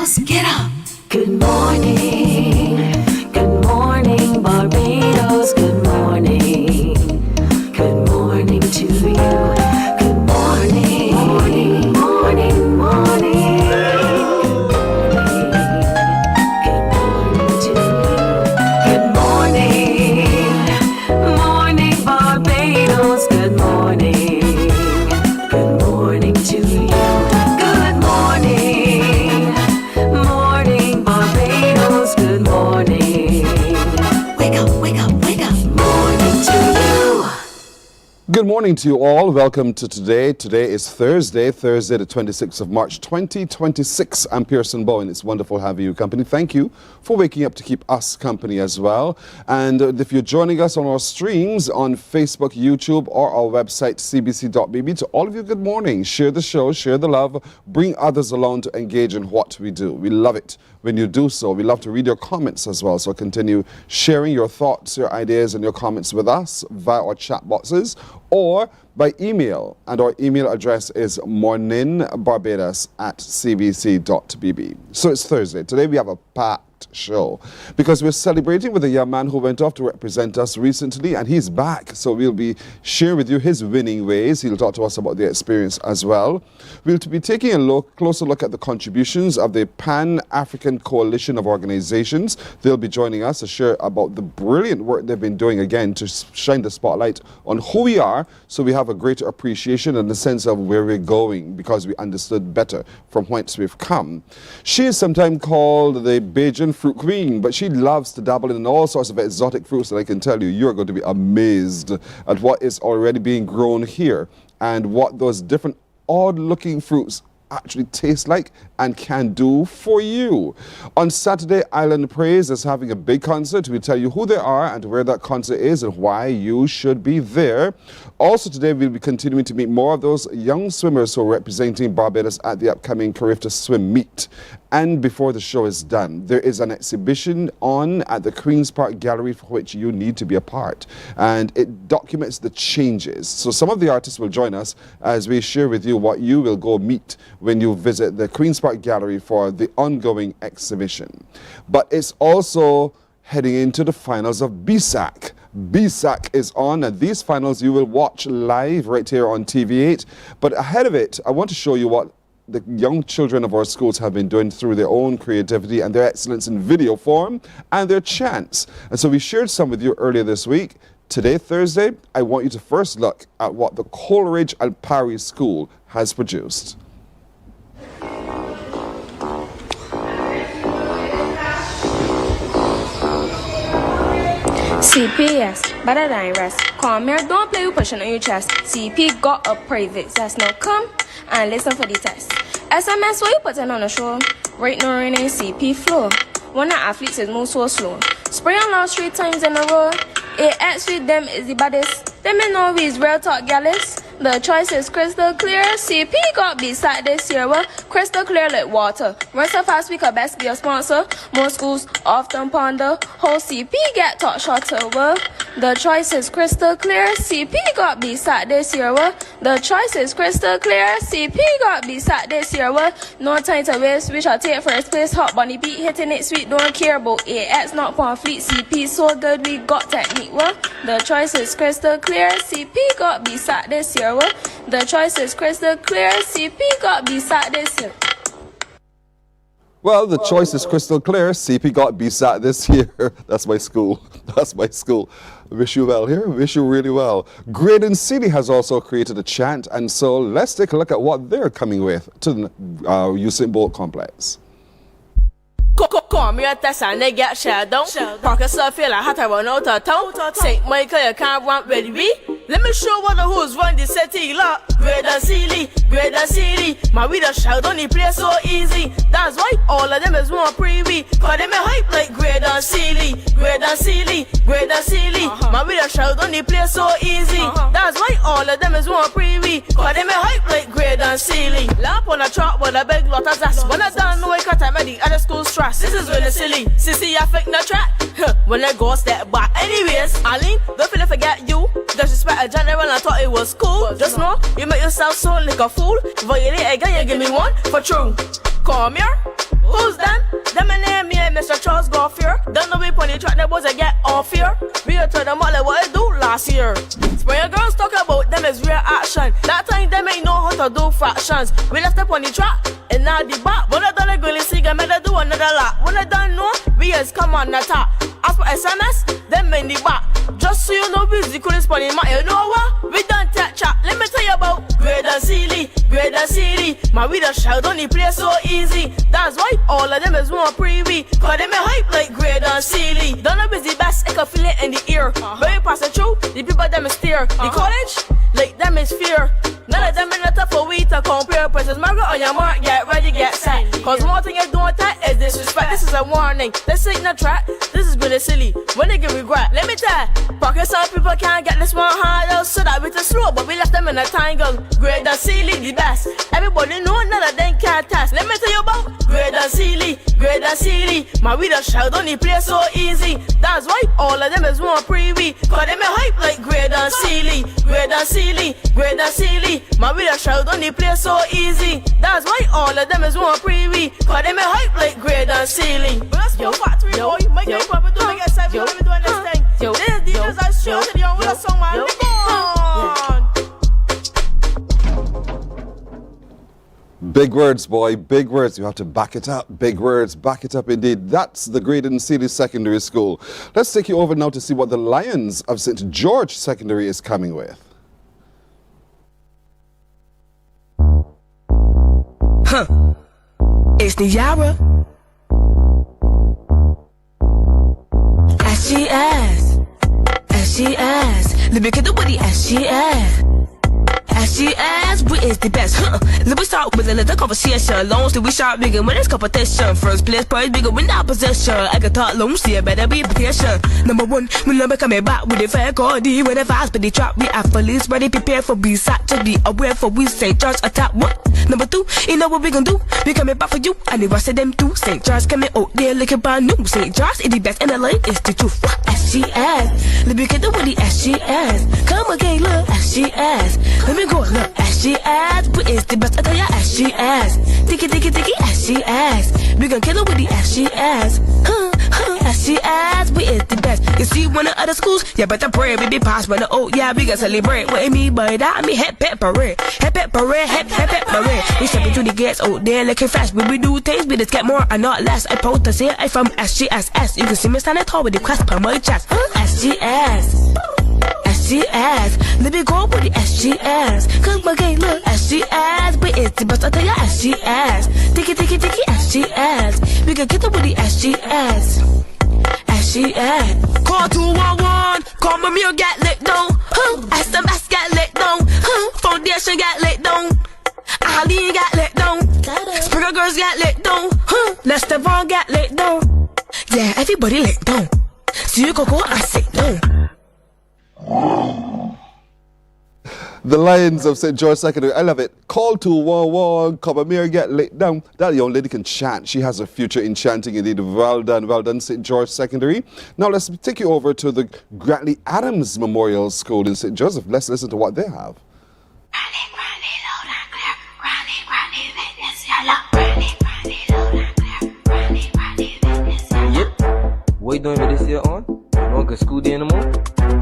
Barbados, get up. Good morning. Good morning, Barbados. Good morning. Good morning to you. Good morning. Morning, morning, morning. Good morning to you. Good morning. Morning, Barbados. Good morning. Good morning to you. Good morning. Morning, Barbados. Good morning. Wake up, wake up, wake up. Morning to you. Good morning to you all. Welcome to today. Today is Thursday the 26th of March, 2026. I'm Pearson Bowen. It's wonderful having you company. Thank you for waking up to keep us company as well. And if you're joining us on our streams on Facebook, YouTube, or our website, cbc.bb, to all of you, good morning. Share the show, share the love, bring others along to engage in what we do. We love it when you do so. We love to read your comments as well. So continue sharing your thoughts, your ideas, and your comments with us via our chat boxes or by email. And our email address is morninbarbados@cbc.bb. So it's Thursday. Today we have a packed show because we're celebrating with a young man who went off to represent us recently, and he's back. So we'll be sharing with you his winning ways. He'll talk to us about the experience as well. We'll be taking a closer look at the contributions of the Pan-African Coalition of Organizations. They'll be joining us to share about the brilliant work they've been doing again to shine the spotlight on who we are, so we have a greater appreciation and a sense of where we're going because we understood better from whence we've come. She is sometimes called the Bajan fruit queen, but she loves to dabble in all sorts of exotic fruits, and I can tell you, you're going to be amazed at what is already being grown here and what those different odd-looking fruits actually taste like and can do for you. On Saturday, Island Praise is having a big concert. We'll tell you who they are and where that concert is and why you should be there. Also today, we'll be continuing to meet more of those young swimmers who are representing Barbados at the upcoming Carifta Swim Meet. And before the show is done, there is an exhibition on at the Queen's Park Gallery for which you need to be a part. And it documents the changes. So some of the artists will join us as we share with you what you will go meet when you visit the Queen's Park Gallery for the ongoing exhibition. But it's also heading into the finals of BSAC. BSAC is on, and these finals you will watch live right here on TV8. But ahead of it, I want to show you what the young children of our schools have been doing through their own creativity and their excellence in video form and their chants. And so we shared some with you earlier this week. Today, Thursday, I want you to first look at what the Coleridge and Parry School has produced. CPS, better than rest. Come here, don't play with pushing on your chest. CP got a private test. Now come and listen for the test. SMS, what you putting on the show? Right now, in CP flow. One of the athletes is move so slow. Spray on lost 3 times in a row. AX with them is the baddest. Them in know we is real talk gallus. The choice is crystal clear. CP got B-side this year. Well, crystal clear like water. Run so fast we could best be a sponsor. Most schools often ponder. Whole CP get taught shorter. Well, the choice is crystal clear. CP got B-side this year. Well, the choice is crystal clear. CP got B-side this year. Well, no time to waste. We shall take first place. Hot bunny beat hitting it sweet. Don't care about AX, not pamphlet. CP so good we got technique. Well, the choice is crystal clear. CP got B-side this year. Well, the choice is crystal clear. CP got B-side this year. Well, the choice is crystal clear. CP got BSAT this year. That's my school. That's my school. Wish you well here. Wish you really well. Graydon City has also created a chant, and so let's take a look at what they're coming with to the Usain Bolt complex. Come here, test and they get shadow. Park yourself feel like I run out of town. St. Michael, you can't run with me. Let me show what the who's run the city lot. Greater Sealy, Greater Sealy. My reader shout on the place so easy. That's why all of them is more preview. Cause them a hype like Greater Sealy, Greater Sealy, Greater Sealy. My reader shout on the place so easy. That's why all of them is more preview. Cause them a hype like Greater Sealy. Lamp on a truck with a big lot of ass. When I don't know it, cause I'm at the other school stress. This is really silly. Sissy, I fake no track. When I go step back. Anyways, Aline, don't feel forget you. Disrespect a general, I thought it was cool. Just know, you make yourself so like a fool. Violate again, you give me one for true. Come here. Who's them? Them and name me Mr. Charles Goffier. Don't know we on the track, the boys that get on fear. We are told them all like what I do last year. When your girls talk about them is real action. That time them ain't know how to do fractions. We left up on the track and now the back. When I done a girl see them, I do another lap. When I don't know, we is come on the top. As for SMS, them in the back. Just so you know, busy couldn't spot in my. You know what? We done that chat. Let me tell you about Great and Silly, Great and Silly. My we the shout on the place so easy. That's why all of them is more preview. Cause them a hype like Great and Silly. Don't know busy best, I can feel it in the ear. When you pass it through, the people them is steer. The college, like them is fear. None of them in the top for we to compare. Princess Margaret on your mark, get ready, get set. Cause one thing you do with that is disrespect. This is a warning. This ain't no track. This is good and silly. When they get regret, let me tell. Pocket some people can't get this one harder. So that with a slow, but we left them in a tangle. Great and Silly, the best. Everybody know none of them can't test. Let me tell you about Great and Silly, Great and Silly. My we the shout on the place so easy. That's why all of them is more preview. Cause them a hype like Great and Silly, Great and Silly, Great and Silly. My we the shout on the place so easy. That's why all of them is more preview. Cause them a hype like Great and Silly. But let's go factory boy. Make it proper, do make it seven, let me do this thing. This DJs are sure to the young with a song, man. Big words, boy, big words. You have to back it up. Big words, back it up indeed. That's the Great and Silly Secondary School. Let's take you over now to see what the Lions of St. George Secondary is coming with. It's the Yara. As she asks, let me get the booty as she asks. As she asks, we is the best, Let me start with a little conversation. Loans that we shot bigger when it's competition. First place prize bigger when opposition. I can talk loans, yeah, better be patient. Number one, we never coming back with the fair cardi. With the fast, but the trap, we athletes ready, prepare for B-side. Just be aware for we St. George attack. What? Number two, you know what we gon' do? We coming back for you, and the rest of them too. St. George coming out there looking brand new. St. George is the best, and the line is the truth. As she asks, let me get the booty as she asks. Come again, look, as she asks. Let me go, look, as she asks. We is the best, I tell ya, as she asks. Tiki, as she asks. We gon' kill her with the as she asks. As she asks, we is the best. You see one of other schools, yeah, but the prayer we be passed by the old, yeah, we gon' celebrate. What I mean by that, I mean hep parade. Hep parade, hep parade. We stepping through the gates out there looking fast. When we do things, we just get more and not less. I post to say I from SGSS. You can see me standing tall with the crest on my chest. SGS. Let me go with the SGS. Come again, look, SGS. But it's the best, I tell ya, SGS. Tiki, SGS. We can get up with the SGS. SGS. Call 211. Call my mirror, get lit down. SMS get lit down. Foundation get lit down. Ali got lit down. Springer girls got lit down. Lester Vaughn got lit down. Yeah, everybody lit down. So you go and sit down. The Lions of St. George Secondary. I love it. Call 211. Come on, Mary, get laid down. That young lady can chant. She has a future in chanting indeed. Well done, St. George Secondary. Now let's take you over to the Grantley Adams Memorial School in St. Joseph. Let's listen to what they have. What you doing with this here on? You want to school day in the morning?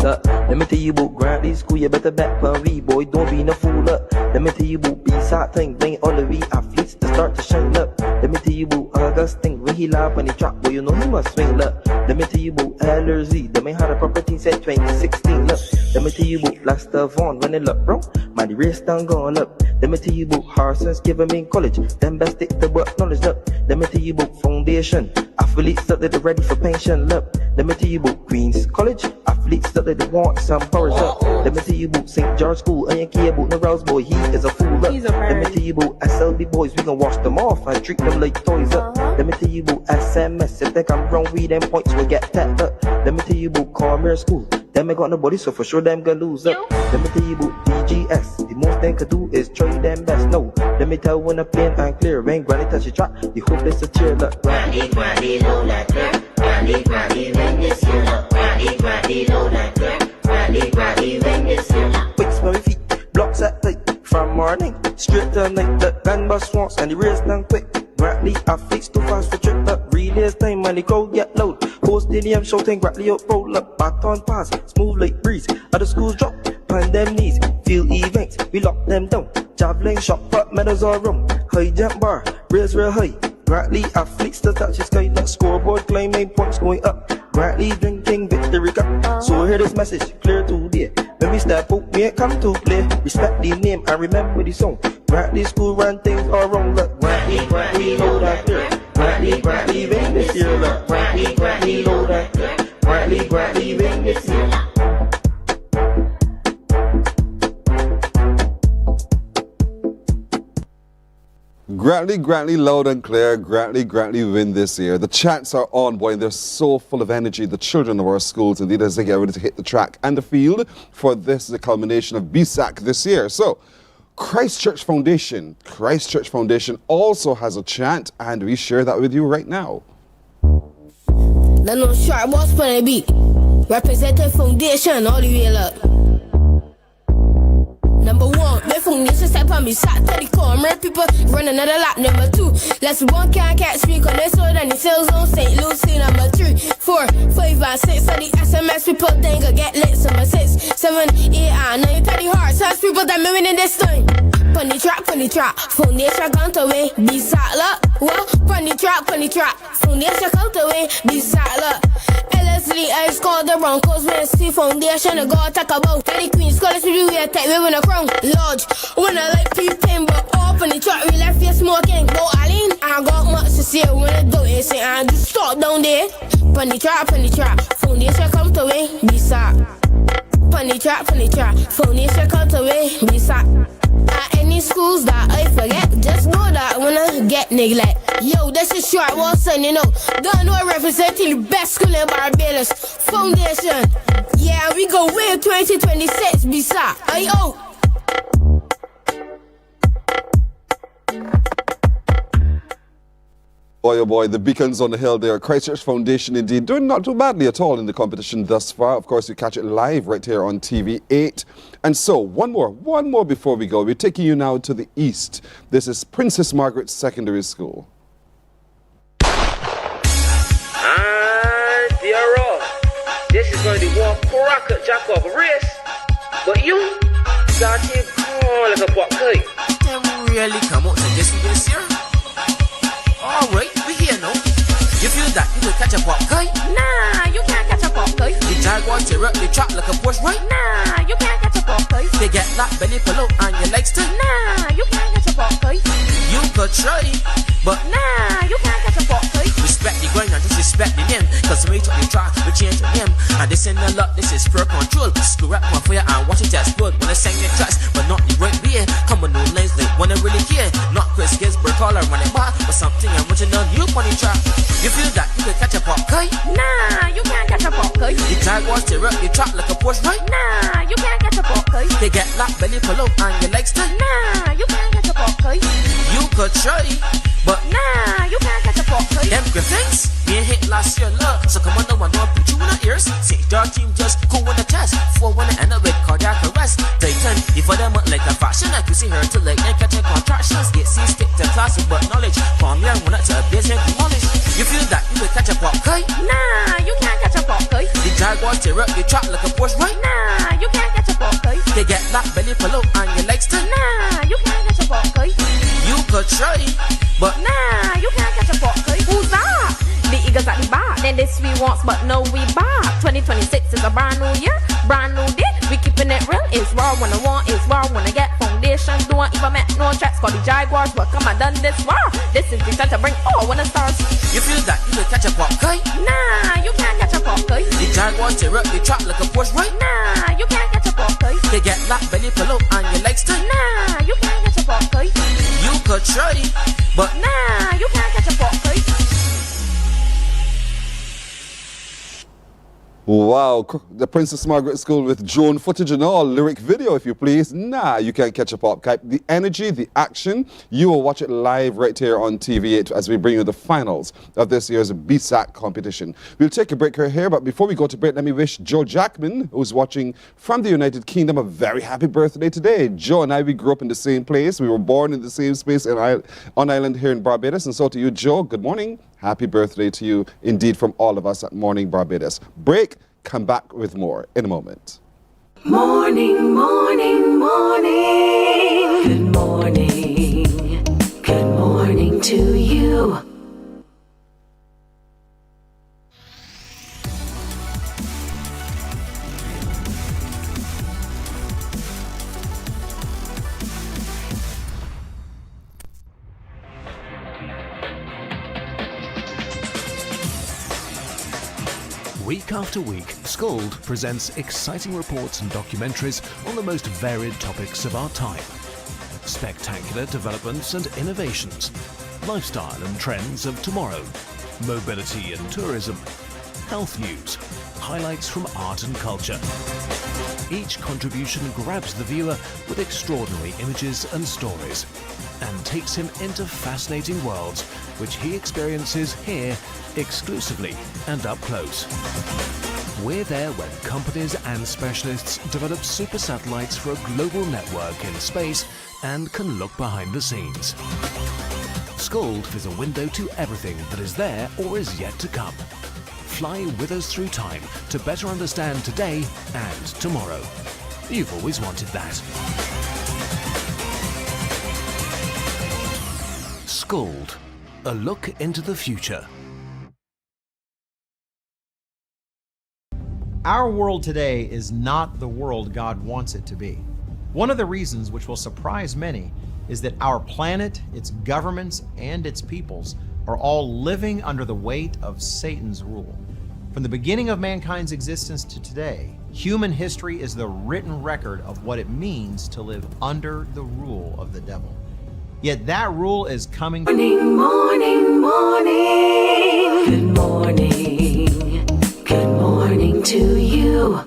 Look, let me tell you about Grantley School, you better back plan V, boy, don't be no fool up. Let me tell you about B-side thing, bring all the V athletes to start to shine up. Let me tell you about Augustine, when he live on the track, boy, you know he must swing up. Let me tell you about LRZ, they may have a proper team set 2016, look. Let me tell you about Lester Vaughn, when they look, bro, man, the race done gone up. Let me tell you about Harson's giving me in college, them best stick the work knowledge up. Let me tell you about Foundation, athletes that they're ready for pension, look. Let me tell you about Queen's College, athletes that they want some powers up. Let me tell you about St. George School, and you care about the Rouse boy, he is a fool up. Let me tell you about SLB boys, we gon' wash them off and treat them like toys up. Let me tell you about SMS, if they come wrong, we them points will get tapped up. Let me tell you about Cormier School, them ain't got nobody, so for sure them gonna lose up. Let me tell you about DGS, the most they could do is try them best. No, let me tell when I plain and clear, when Granny touch the track, you hope there's a cheer up. Granny, low like clear. Granny, when this here up. Granny, low like clear. Granny, when this here up. Wicks my feet, blocks at night, from morning, straight to night. The gun bus once and the race done quick. Gratly athletes too fast for trip up. Relays time and the crowd get loud. Whole stadium shouting Gratly up, roll up, baton pass, smooth like breeze. Other schools drop, pan them knees. Field events, we lock them down. Javelin shot, but medals all round. High jump bar, rails real high. Gratly athletes to touch the sky. That scoreboard climbing points going up. Gratly drinking victory cup. So hear this message clear today. When we step out, we ain't come to play. Respect the name and remember the song. Gratly school run things all wrong. Look, Gratly load that clear. Gratly win this year. Look, Gratly load that clear. Gratly win this year. Gratly, loud and clear. Gratly win this year. The chants are on, boy, and they're so full of energy. The children of our schools, indeed, as they get ready to hit the track and the field for this, the culmination of BSAC this year. So, Christchurch Foundation also has a chant, and we share that with you right now. Then no short boss for the beat. Representing foundation all the way up. Number one, my foundation step on me, sat to the corner. People run another lap. Number two, let's one can't catch me, cause they're slower than the sales on St. Lucie. Number 3, 4, 5, and 6. So the SMS people think I get lit. Number 6, 7, 8, and 9. Pretty hard, so that's people that me winning this time. Pony trap, foundation count away, be sat up. Well, pony trap, foundation count away, be sat up. LSD, I scored the Broncos when I see foundation, I gotta talk about. Teddy Queen, scholars we do here, take we win a crown. Lodge, when I like people, but up on the track, we left here smoking. Go Aline, I got much to say when I do it, say I just start down there. Pony trap, foundation count away, be sat. Pony trap, foundation count away, be sat. Any schools that I forget, just know that when I get neglect. Yo, this is short one son, you know. Don't know representing the best school in Barbados. Foundation. Yeah, we go way 2026, bisa. Ayo. Boy, oh boy, the beacons on the hill there. Christchurch Foundation, indeed, doing not too badly at all in the competition thus far. Of course, you catch it live right here on TV8. And so, one more before we go. We're taking you now to the east. This is Princess Margaret Secondary School. Dear Ross, this is going to be one rocket jack off a race. But you, got him cool like a pop cake. Can we really come out and just this year? Alright, we here now. You feel that you can catch a pop kite? Nah, you can't catch a pop kite. The Jaguars tear up the track like a Porsche, right? Nah, you can't catch a pop kite. They get that belly pillow and your legs too. Nah, you can't catch a pop kite. You could try, but nah, you can't catch a pop kite. Respect the grind and disrespect the name. Cause we took the track, we change the name. And this ain't a lot, this is pure control. Screw up one for you and watch it explode. When I sing your tracks, but not the right way. Come on, no lines, they wanna really care. Not Chris Gisberg, caller running back, but something I'm watching on you on the track. You feel that you can catch a pop kite? Nah, you can't catch a pop kite. The Jaguars tear up the track like a Porsche, right? Nah, you can't catch a pop kite. They get that belly pillow and your legs too. Nah, you can't catch a pop kite. You could try, but nah, you can't catch a pop kite. them Griffins being hit last year, look. So come on, no one put you in the ears. See, our team just cool in the chest. 4-1 and end up with cardiac arrest. Titan, before them like a fashion, I could see her to like and catching contractions. Get C, stick to classic but knowledge. From young one up to a business demolish. You feel that you will catch a pop kite? Nah, you can't catch a pop kite. The Jaguars tear up the track like a Porsche, right? Nah, you can't catch a pop kite. They get that belly pillow and your legs too. Nah, you can't catch a pop kite. You could try, but nah, you can't catch a pop kite. Who's that? The Eagles at the bar. Then this we want, but no we back. 2026 is a brand new year, brand new day. We keeping it real. It's raw when I want, it's raw when I get. Foundations don't even make no tracks. Call the Jaguars, but come and done this war. This is the time to bring all when the stars. you feel that you can catch a pop kite? Nah, you can't catch a pop kite. The Jaguars tear up the track like a Porsche, right? Nah, you can't catch a pop kite. They get that belly pillow and your legs too. Nah, you can't catch a pop kite. You could try, but nah, you can't catch a pop kite. Wow, the Princess Margaret School with drone footage and all, lyric video if you please. Nah, you can't catch a pop kite. The energy, the action, you will watch it live right here on TV8 as we bring you the finals of this year's BSAC competition. We'll take a break right here, but before we go to break, let me wish Joe Jackman, who's watching from the United Kingdom, a very happy birthday today. Joe and I, we grew up in the same place. We were born in the same space on island here in Barbados. And so to you, Joe, good morning. Happy birthday to you, indeed, from all of us at Morning Barbados. Break, come back with more in a moment. Morning, morning, morning. Good morning. Good morning to you. Week after week, Scold presents exciting reports and documentaries on the most varied topics of our time. Spectacular developments and innovations, lifestyle and trends of tomorrow, mobility and tourism, health news, highlights from art and culture. Each contribution grabs the viewer with extraordinary images and stories and takes him into fascinating worlds which he experiences here exclusively and up close. We're there when companies and specialists develop super satellites for a global network in space and can look behind the scenes. Scold is a window to everything that is there or is yet to come. Fly with us through time to better understand today and tomorrow. You've always wanted that. Scold, a look into the future. Our world today is not the world God wants it to be. One of the reasons which will surprise many is that our planet, its governments, and its peoples are all living under the weight of Satan's rule. From the beginning of mankind's existence to today, human history is the written record of what it means to live under the rule of the devil. Yet that rule is coming. Morning, morning, morning. Good morning. Good morning to you.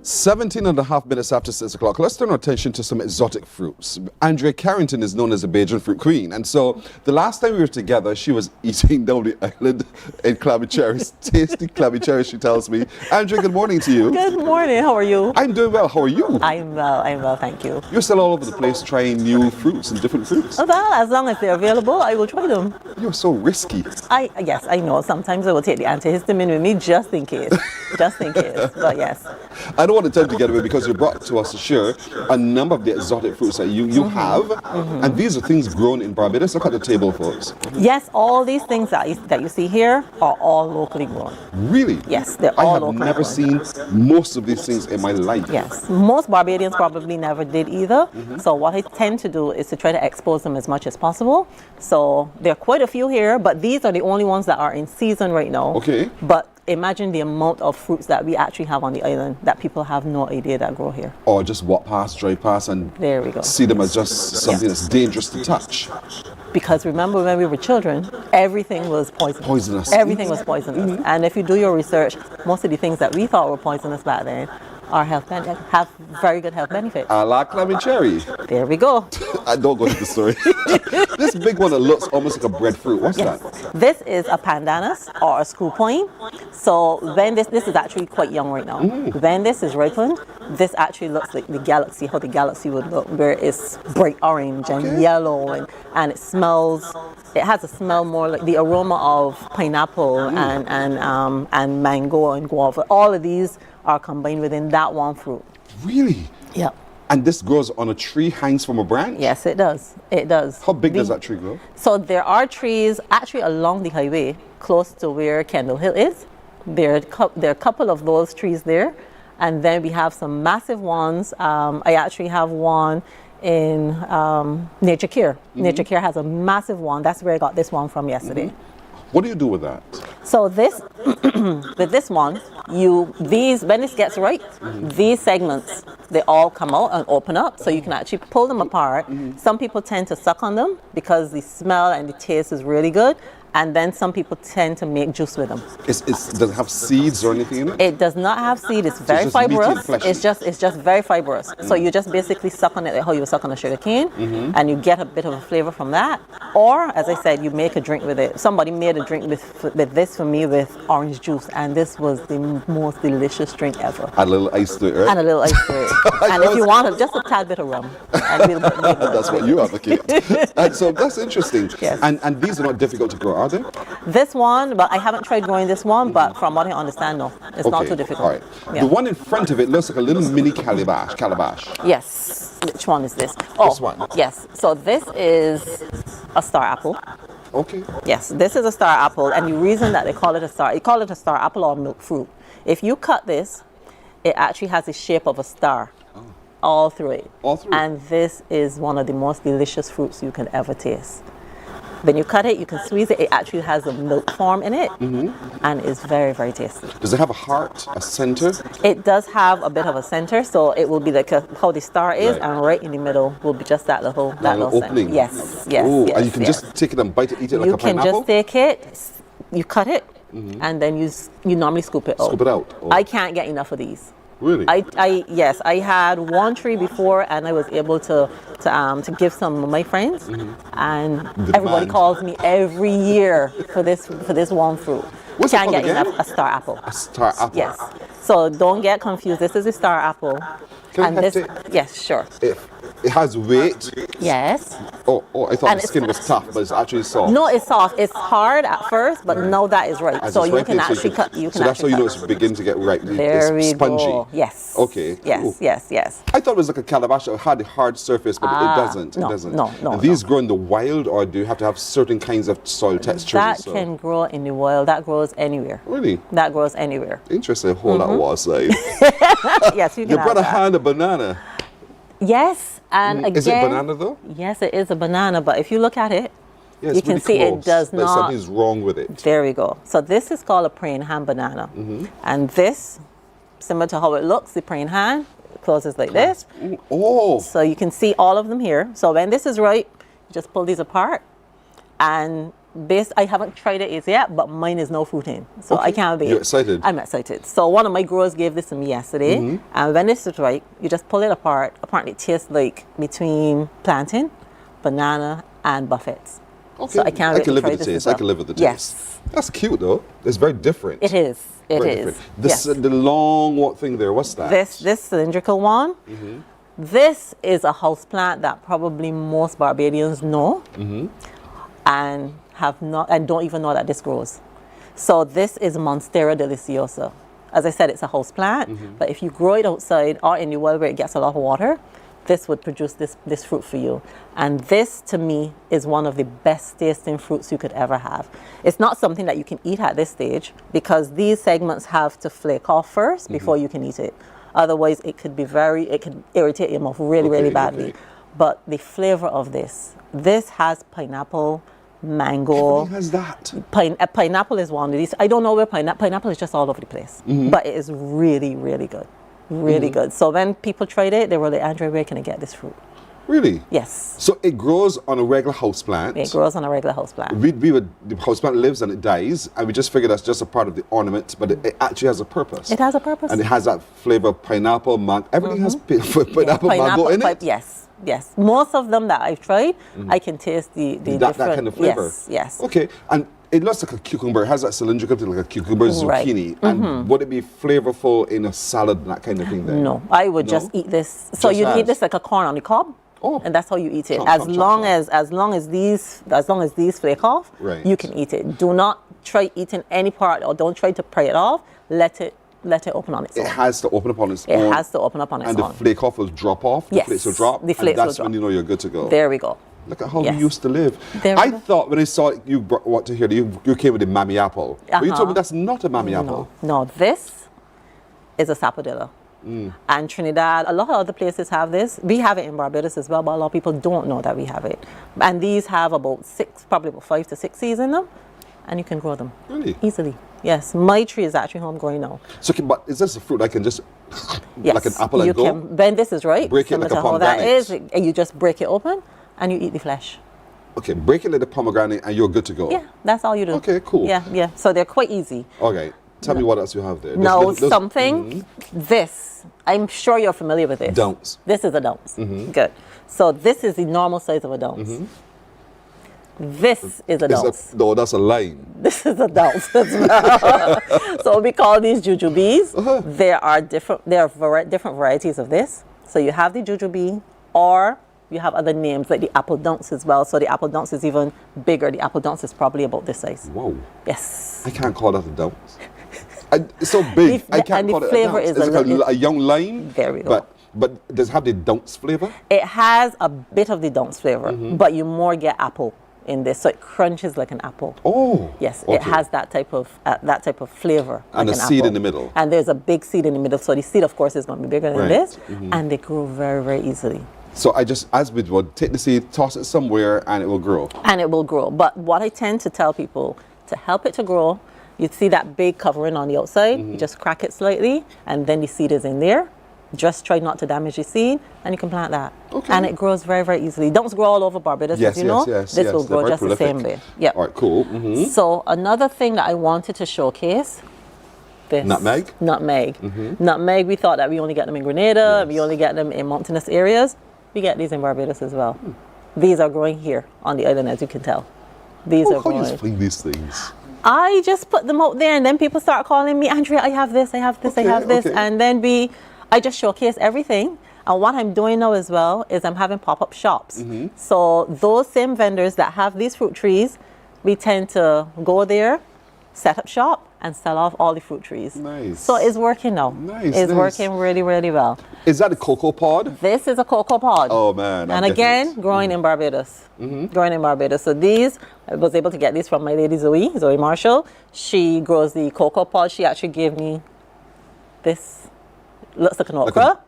17 and a half minutes after 6 o'clock. Let's turn our attention to some exotic fruits. Andrea Carrington is known as the Bajan fruit queen. And so the last time we were together, she was eating down the island in clammy cherries. Tasty clammy cherries, she tells me. Andrea, good morning to you. Good morning. How are you? I'm doing well. How are you? I'm well, thank you. You're still all over the place trying new fruits and different fruits. Well, as long as they're available, I will try them. You're so risky. Yes, I know. Sometimes I will take the antihistamine with me just in case. Just in case. But yes. I don't want to time to get away because you brought to us to share a number of the exotic fruits that you have. And these are things grown in Barbados. Look at the table, folks. Yes, all these things that you see here are all locally grown. Really? Yes, they're all locally grown. I have never seen most of these things in my life. Yes, most Barbadians probably never did either. So what I tend to do is to try to expose them as much as possible. So there are quite a few here, but these are the only ones that are in season right now. Okay. But imagine the amount of fruits that we actually have on the island that people have no idea that grow here. Or just walk past, drive past, and there we go. See them as just something that's dangerous to touch. Because remember when we were children, everything was poisonous. Everything was poisonous. And if you do your research, most of the things that we thought were poisonous back then have very good health benefits. A la clammy cherry. There we go. I don't go to the story. This big one that looks almost like a breadfruit. What's that? This is a pandanus or a screw point. So when this is actually quite young right now. When this is ripened, this actually looks like the galaxy, how the galaxy would look, where it's bright orange and yellow and it smells. It has a smell more like the aroma of pineapple and mango and guava. All of these are combined within that one fruit. Really? Yeah. And this grows on a tree, hangs from a branch? Yes, it does. It does. How big does that tree grow? So there are trees actually along the highway, close to where Kendall Hill is. There are a couple of those trees there. And then we have some massive ones. I actually have one in Nature Care. Nature Care has a massive one. That's where I got this one from yesterday. What do you do with that? So this, with this one, when this gets ripe, these segments, they all come out and open up, so you can actually pull them apart. Some people tend to suck on them because the smell and the taste is really good, And then some people tend to make juice with them. Does it have seeds or anything in it? It does not have seed. It's very just meaty and fibrous. fleshy. It's just very fibrous. So you just basically suck on it like how you would suck on a sugar cane, and you get a bit of a flavor from that. Or, as I said, you make a drink with it. Somebody made a drink with this for me with orange juice, and this was the most delicious drink ever. Add a little ice to it, right? And a little ice to it. And if you want just a tad bit of rum. And we'll make That's what you advocate. And so that's interesting. Yes. And these are not difficult to grow, are they? This one, but I haven't tried growing this one, but from what I understand, no. It's not too difficult. All right. Yeah. The one in front of it looks like a little mini calabash. Yes. Which one is this? Oh, This one. Yes. So this is a star apple. Okay. Yes, this is a star apple, and the reason that they call it a star apple or milk fruit. If you cut this, it actually has the shape of a star all through it. All through. And this is one of the most delicious fruits you can ever taste. When you cut it, you can squeeze it. It actually has a milk form in it, and it's very, very tasty. Does it have a heart, a center? It does have a bit of a center, so it will be like how the star is, Right. and right in the middle will be just that little opening. center. Yes, yes, Ooh, yes. and you can yes. just take it and bite it, eat it like You a can pineapple? just take it, you cut it, and then you normally scoop it out. Scoop it out. Oh. I can't get enough of these. Really? Yes, I had one tree before, and I was able to give some of my friends, and everybody demand. calls me every year for this one fruit. What's it Can't called get again? enough. A star apple. A star apple. Yes. So don't get confused. This is a star apple. Can I and have this, it? yes, sure. It has weight. Yes. Oh, I thought And the skin was tough, but it's actually soft. No, it's soft. It's hard at first, but no, that is right. As So it's you ripening, can actually cut. You can so that's how actually you know cut. it's beginning to get ripe. There we It's spongy. go. Yes. Okay. Yes, cool. yes. I thought it was like a calabash that had a hard surface, but it doesn't. no, it doesn't. no, And these grow in the wild, or do you have to have certain kinds of soil textures? That can grow in the wild. That grows anywhere. Really? That grows anywhere. Interesting. Hold that was like. Yes, you can You have brought a that. hand a banana. Yes, and again. Is it banana though? Yes, it is a banana, but if you look at it, Yeah, it's you can really see close. it does Like not. something's wrong with it. There we go. So this is called a praying hand banana. And this, similar to how it looks, the praying hand, it closes like this. Oh. So you can see all of them here. So when this is ripe, you just pull these apart. And I haven't tried it yet, but mine is no fruit in. So I can't wait. You're excited? I'm excited. So one of my growers gave this to me yesterday. And when this is ripe, you just pull it apart. Apparently it tastes like between plantain, banana, and buffets. Okay. So I can't I wait can to live try with the this taste. as I can live with the taste. Yes. That's cute though. It's very different. It is. It Very is. different. This, Yes. the long what thing there? What's that? This cylindrical one, this is a house plant that probably most Barbadians know and have not and don't even know that this grows. So this is Monstera deliciosa. As I said, it's a house plant, but if you grow it outside or in the wild where it gets a lot of water, this would produce this fruit for you. And this, to me, is one of the best tasting fruits you could ever have. It's not something that you can eat at this stage because these segments have to flake off first before you can eat it. Otherwise, it could irritate your mouth really badly. okay. But the flavor of this has pineapple, mango. Everything has that. Pineapple is one of these. I don't know where pineapple is just all over the place, but it is really, really good. Really good. So when people tried it, they were like, Andre, where can I get this fruit? Really? Yes. So it grows on a regular house plant. It grows on a regular house plant. The house plant lives and it dies, and we just figured that's just a part of the ornament, but it actually has a purpose. It has a purpose. And it has that flavor of pineapple, mango. Everything has pineapple, mango in it. Yes. Most of them that I've tried, I can taste the that different. kind of flavor. Yes. Okay, and it looks like a cucumber. It has that cylindrical thing like a cucumber Right. zucchini. And would it be flavorful in a salad, that kind of thing there? No, I would No? just eat this. So Just you as. eat this like a corn on the cob. Oh. And that's how you eat it. Chomp, As chomp, long chomp, as these flake off, Right. you can eat it. Do not try eating any part, or don't try to pry it off. Let it open on its own. It has to open up on its It own. has to open up on its and own. the flake off will drop off. Yes, The flakes will drop. the flakes will and that's when drop. you know you're good to go. There we go. Look at how Yes. we used to live. There we I go. thought when I saw you what to hear, you came with the mammy apple. But you told me that's not a mammy apple. No, this is a sapodilla. And Trinidad, a lot of other places have this. We have it in Barbados as well, but a lot of people don't know that we have it. And these have probably about 5 to 6 seeds in them, and you can grow them easily. Yes, my tree is actually home growing now. So, but is this a fruit I can just Yes, like an apple and you go? can. When this is right, Break it similar like a to how that pomegranate. is, and you just break it open, and you eat the flesh. Okay, break it like the pomegranate and you're good to go. Yeah, that's all you do. Okay, cool. Yeah. So they're quite easy. Okay, tell me what else you have there. Now, this, I'm sure you're familiar with this. Don'ts. This is a don'ts. Good. So this is the normal size of a don'ts. This is a don'ts. No, that's a line. This is a don'ts as well. So we call these jujubes. There are different varieties of this. So you have the jujube, or you have other names like the apple don'ts as well. So the apple don'ts is even bigger. The apple don'ts is probably about this size. Whoa. Yes. I can't call that a don'ts. It's so big. I can't call it a don'ts. It's like a young lime. Very good. But does it have the don'ts flavor? It has a bit of the don'ts flavor, but you more get apple in this, so it crunches like an apple. Oh. Yes, okay. it has that type of flavor. And like a seed in the middle. And there's a big seed in the middle, so the seed, of course, is going to be bigger than this, and they grow very, very easily. So I just, as with wood, take the seed, toss it somewhere, and it will grow. And it will grow. But what I tend to tell people, to help it to grow, you see that big covering on the outside, you just crack it slightly, and then the seed is in there. Just try not to damage the seed, and you can plant that. Okay. And it grows very, very easily. Don't grow all over Barbados, as you know. This will grow just the same way. Yeah. All right, cool. So another thing that I wanted to showcase, this. Nutmeg? Nutmeg. Nutmeg, we thought that we only get them in Grenada, we only get them in mountainous areas. We get these in Barbados as well. These are growing here on the island, as you can tell. These are growing. How do you find these things? I just put them out there, and then people start calling me, Andrea, I have this, I have this, I have this. And then I just showcase everything. And what I'm doing now as well is I'm having pop-up shops. So those same vendors that have these fruit trees, we tend to go there, set up shop, and sell off all the fruit trees. Nice. So it's working now. It's working really, really well. Is that a cocoa pod? This is a cocoa pod. Oh man. And again, growing in Barbados. Growing in Barbados. So these, I was able to get these from my lady Zoe Marshall. She grows the cocoa pod. She actually gave me this. Looks like an okra.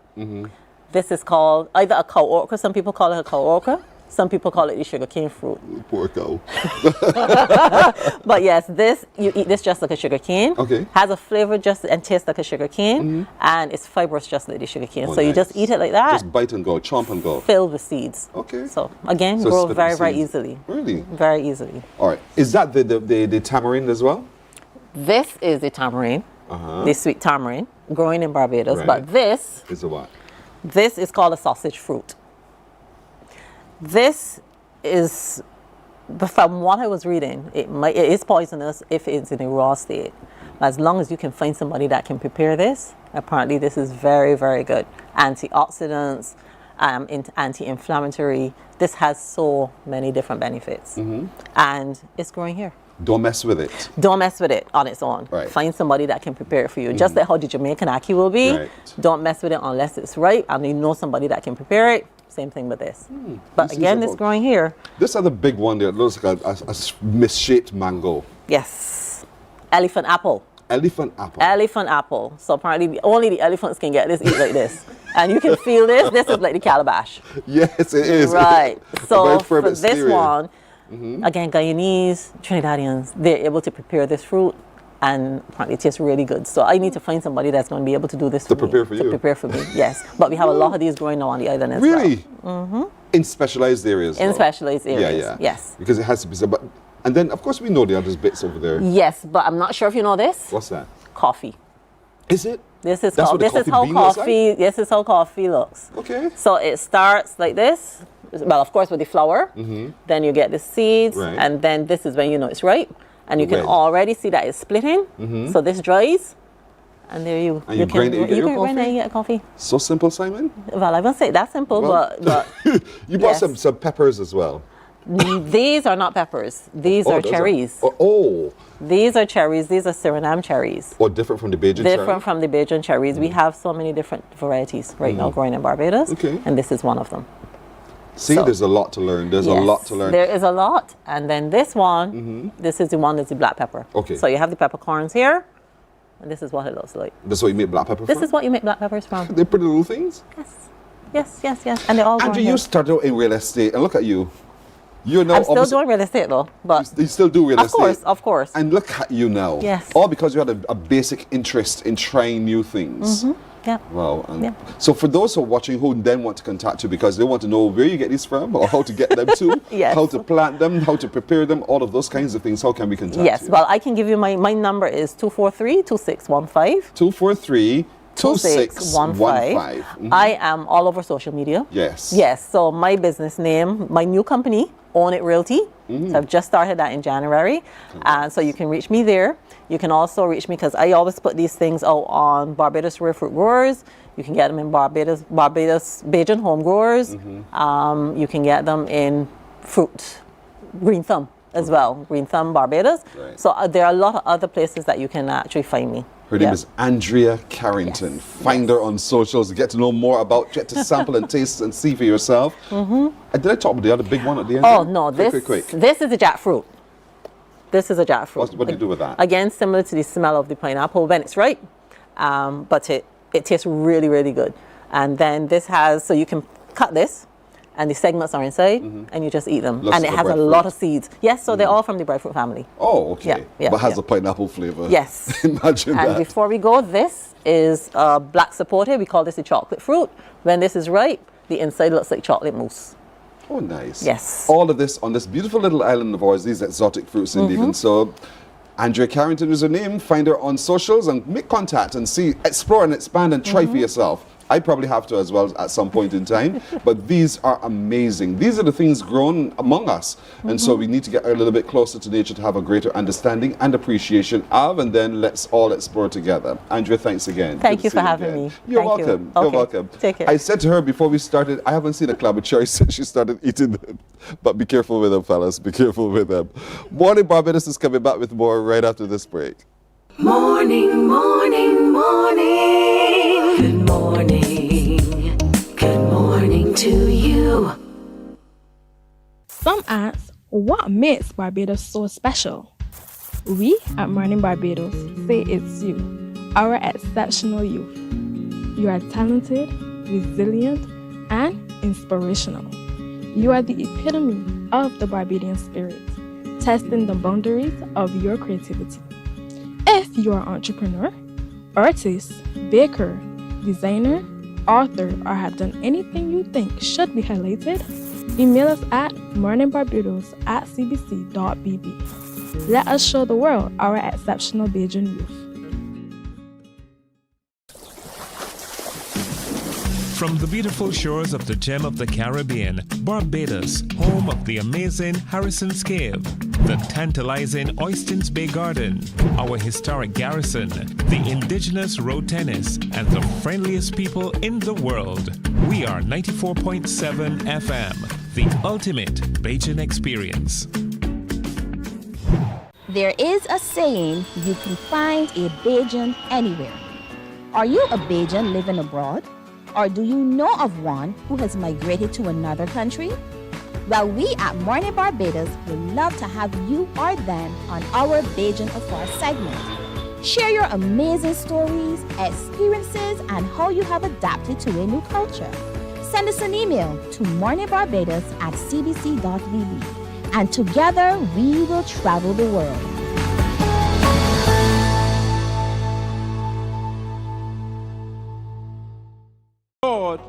This is called either a cow okra. Some people call it a cow okra. Some people call it the sugarcane fruit. Poor cow. But yes, you eat this just like a sugarcane. Okay. Has a flavor just and tastes like a sugarcane, and it's fibrous just like the sugarcane. So you just eat it like that. Just bite and go, chomp and go. Fill with seeds. Okay. So again, grow very, very easily. Really? Very easily. All right. Is that the tamarind as well? This is the tamarind, the sweet tamarind, growing in Barbados. Right. But this is a what? This is called a sausage fruit. This is, from what I was reading, it is poisonous if it's in a raw state. As long as you can find somebody that can prepare this, apparently this is very, very good. Antioxidants, anti-inflammatory. This has so many different benefits. And it's growing here. Don't mess with it. Don't mess with it on its own. Right. Find somebody that can prepare it for you. Just like how the Jamaican ackee will be. Right. Don't mess with it unless it's ripe and you know somebody that can prepare it. Same thing with this. But again, it's growing here. This other big one there looks like a misshaped mango. Yes. Elephant apple. Elephant apple. Elephant apple. So apparently only the elephants can get this, eat like this. And you can feel this. This is like the calabash. Yes, it is. Right. So for this one, again, Guyanese, Trinidadians, they're able to prepare this fruit, and apparently it tastes really good. So I need to find somebody that's going to be able to do this to prepare for you. To prepare for me, yes. But we have a lot of these growing now on the island as really? well. In specialized areas? In specialized areas, yeah. yes. Because it has to be, but, and then of course we know the other bits over there. Yes, but I'm not sure if you know this. What's that? Coffee. Is it? This is That's how coffee. This is how coffee looks. Okay. So it starts like this. Well, of course, with the flour. Then you get the seeds, and then this is when you know it's ripe, and you can already see that it's splitting. So this dries, and there you. And you grind it. You get coffee. So simple, Simon. Well, I won't say that simple, but you bought some peppers as well. These are not peppers. These are cherries. These are cherries. These are Suriname cherries. Or different from the Bajan cherries? Different from the Bajan cherries. We have so many different varieties right now growing in Barbados. Okay. And this is one of them. See, there's a lot to learn. There's a lot to learn. There is a lot. And then this one, this is the one that's the black pepper. Okay. So you have the peppercorns here. And this is what it looks like. That's what you make black pepper from? This is what you make black peppers from. They're pretty little things? Yes. And they're all Andrew, you started out in real estate, and look at you. You're now I'm still doing real estate though. But you still do real estate? Of course. And look at you now. Yes. All because you had a basic interest in trying new things. Yeah. Wow. Yeah. So for those who are watching who then want to contact you because they want to know where you get these from or how to get them to, Yes. how to plant them, how to prepare them, all of those kinds of things, how can we contact Yes, you? well, I can give you my number is 243-2615. 243-2615. I am all over social media. Yes. Yes, so my business name, my new company, Own It Realty. So I've just started that in January. And so you can reach me there. You can also reach me because I always put these things out on Barbados Rare Fruit Growers. You can get them in Barbados Bajan Home Growers. You can get them in Green Thumb as well, Green Thumb Barbados. Right. So there are a lot of other places that you can actually find me. Her name is Andrea Carrington. Yes. Find her on socials, get to know more about, get to sample and taste and see for yourself. Did I talk about the other big one at the end? Oh, no, Quick. this is a jackfruit. This is a jackfruit. What do you do with that? Again, similar to the smell of the pineapple when it's ripe, but it tastes really, really good. And then this has, so you can cut this, and the segments are inside, and you just eat them. Lots and of it the has a breadfruit. lot of seeds. Yes, so they're all from the breadfruit family. Oh, okay. Yeah, but has yeah. a pineapple flavor. Yes. Imagine And that. before we go, this is black sapote. We call this a chocolate fruit. When this is ripe, the inside looks like chocolate mousse. Oh, nice. Yes. All of this on this beautiful little island of ours, these exotic fruits indeed. And so, Andrea Carrington is her name. Find her on socials and make contact and see, explore and expand and try for yourself. I probably have to as well at some point in time, but these are amazing. These are the things grown among us. And so we need to get a little bit closer to nature to have a greater understanding and appreciation of, and then let's all explore together. Andrea, thanks again. Thank Good you to see for having again. me. You're Thank you. welcome. You're Okay. welcome. Take care. I said to her before we started, I haven't seen a club of cherry since she started eating them. But be careful with them, fellas. Be careful with them. Morning Barbados is coming back with more right after this break. Morning, morning, morning. Good morning. Good morning to you. Some ask, what makes Barbados so special? We at Mornin Barbados say it's you, our exceptional youth. You are talented, resilient, and inspirational. You are the epitome of the Barbadian spirit, testing the boundaries of your creativity. If you are an entrepreneur, artist, baker, designer, author, or have done anything you think should be highlighted, email us at morninbarbados@cbc.bb. Let us show the world our exceptional Bajan youth. From the beautiful shores of the gem of the Caribbean, Barbados, home of the amazing Harrison's Cave, the tantalizing Oystins Bay Garden, our historic garrison, the indigenous road tennis, and the friendliest people in the world. We are 94.7 FM, the ultimate Bajan experience. There is a saying, you can find a Bajan anywhere. Are you a Bajan living abroad? Or do you know of one who has migrated to another country? Well, we at Mornin Barbados would love to have you or them on our Bajan Affair segment. Share your amazing stories, experiences, and how you have adapted to a new culture. Send us an email to morninbarbados@cbc.bb, and together we will travel the world. God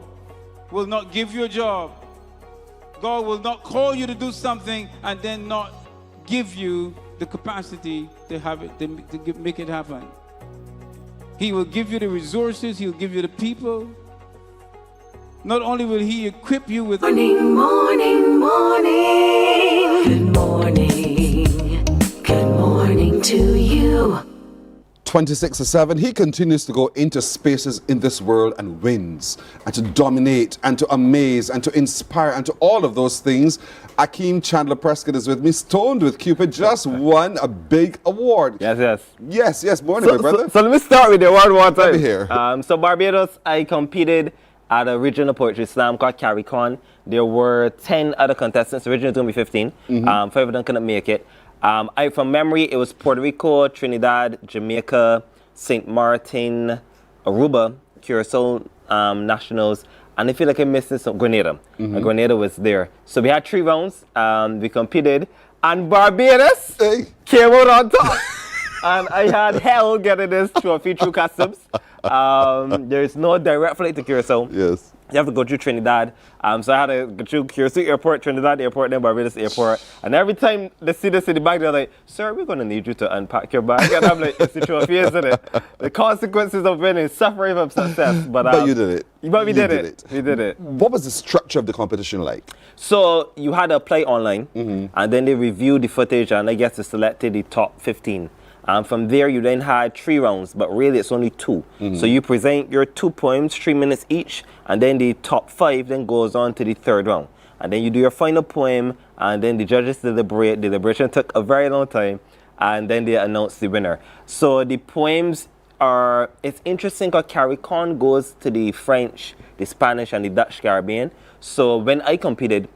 will not give you a job. God will not call you to do something and then not give you the capacity to have it, to make it happen. He will give you the resources. He'll give you the people. Not only will He equip you with Morning, morning, morning. Good morning. Good morning to you. 26/7, he continues to go into spaces in this world and wins, and to dominate, and to amaze, and to inspire, and to all of those things. Akeem Chandler Prescott is with me. Stoned with Cupid just won a big award. Yes. Morning, my brother. So let me start with the award one time. Let me hear. So Barbados, I competed at a regional poetry slam called CarryCon. There were 10 other contestants. Originally it was going to be 15. 5 of them couldn't make it. From memory, it was Puerto Rico, Trinidad, Jamaica, St. Martin, Aruba, Curacao nationals, and I feel like I'm missing some Grenada. Grenada was there. So we had 3 rounds. We competed, and Barbados came out on top. And I had hell getting this trophy through customs. There's no direct flight to Curacao. Yes. You have to go through Trinidad. So I had to go through Curacao Airport, Trinidad Airport, then Barbados Airport. And every time they see this in the bag, they're like, sir, we're going to need you to unpack your bag. And I'm like, it's the trophy, isn't it? The consequences of winning, suffering of success. But you did it. But we did it. We did it. What was the structure of the competition like? So you had to apply online, and then they reviewed the footage, and I guess they selected the top 15. From there, you then had 3 rounds, but really it's only 2. So you present your 2 poems, 3 minutes each, and then the top 5 then goes on to the 3rd round. And then you do your final poem, and then the judges deliberate. Deliberation took a very long time, and then they announce the winner. So the poems are, it's interesting because CARICON goes to the French, the Spanish, and the Dutch Caribbean. So when I competed,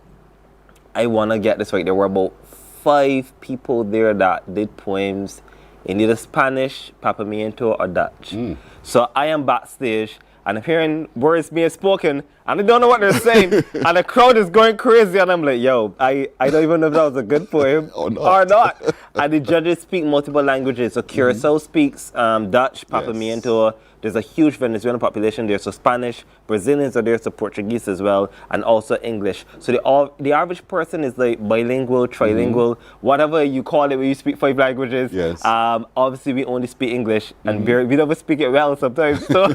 I want to get this right, there were about 5 people there that did poems in either Spanish, Papamiento, or Dutch. So I am backstage, and I'm hearing words being spoken, and I don't know what they're saying, and the crowd is going crazy, and I'm like, yo, I don't even know if that was a good poem or not. And the judges speak multiple languages. So Curacao speaks Dutch, Papamiento. There's a huge Venezuelan population there, so Spanish, Brazilians are there, so Portuguese as well, and also English. So the average person is like bilingual, trilingual, whatever you call it when you speak 5 languages. Yes. Obviously, we only speak English, and we don't speak it well sometimes. So,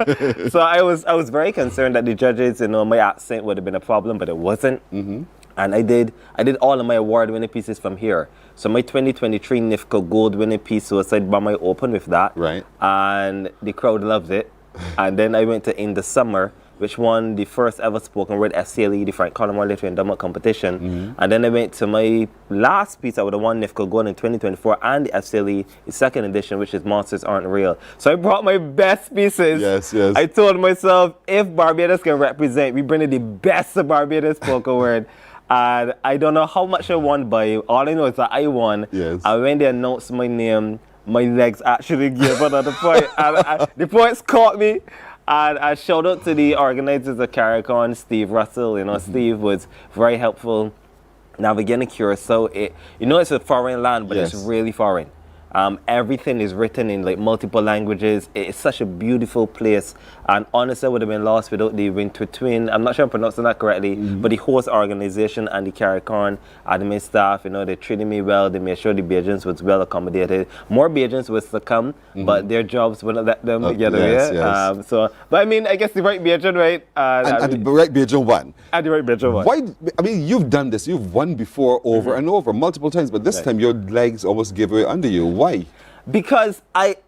so I was very concerned that the judges, my accent would have been a problem, but it wasn't. And I did all of my award-winning pieces from here. So my 2023 NIFCA gold-winning piece was I by my open with that. Right. And the crowd loved it. And then I went to In the Summer, which won the first ever spoken word FCLE, the Frank Collins Literary Endowment Competition. And then I went to my last piece. I would have won NIFCA gold in 2024 and the FCLE, the 2nd edition, which is Monsters Aren't Real. So I brought my best pieces. Yes, yes. I told myself, if Barbados can represent, we bring in the best of Barbados spoken word. And I don't know how much I won by. All I know is that I won. Yes. And when they announced my name, my legs actually gave up at the point. And the points caught me. And I shout out to the organizers of CARICON, Steve Russell. Steve was very helpful navigating Curacao. It's a foreign land, but it's really foreign. Everything is written in like multiple languages. It's such a beautiful place, and honestly, I would have been lost without the Winter Twin. I'm not sure I'm pronouncing that correctly, but the host organization and the CARICON admin staff, they treated me well. They made sure the Bajans was well accommodated. More Bajans was to come, but their jobs wouldn't let them get away. Yes. But I mean, I guess the right Bajan, right? And the right Bajan won. And the right Bajan won. Why? I mean, you've done this. You've won before, over and over, multiple times, but this time your legs almost gave way under you. Why? Because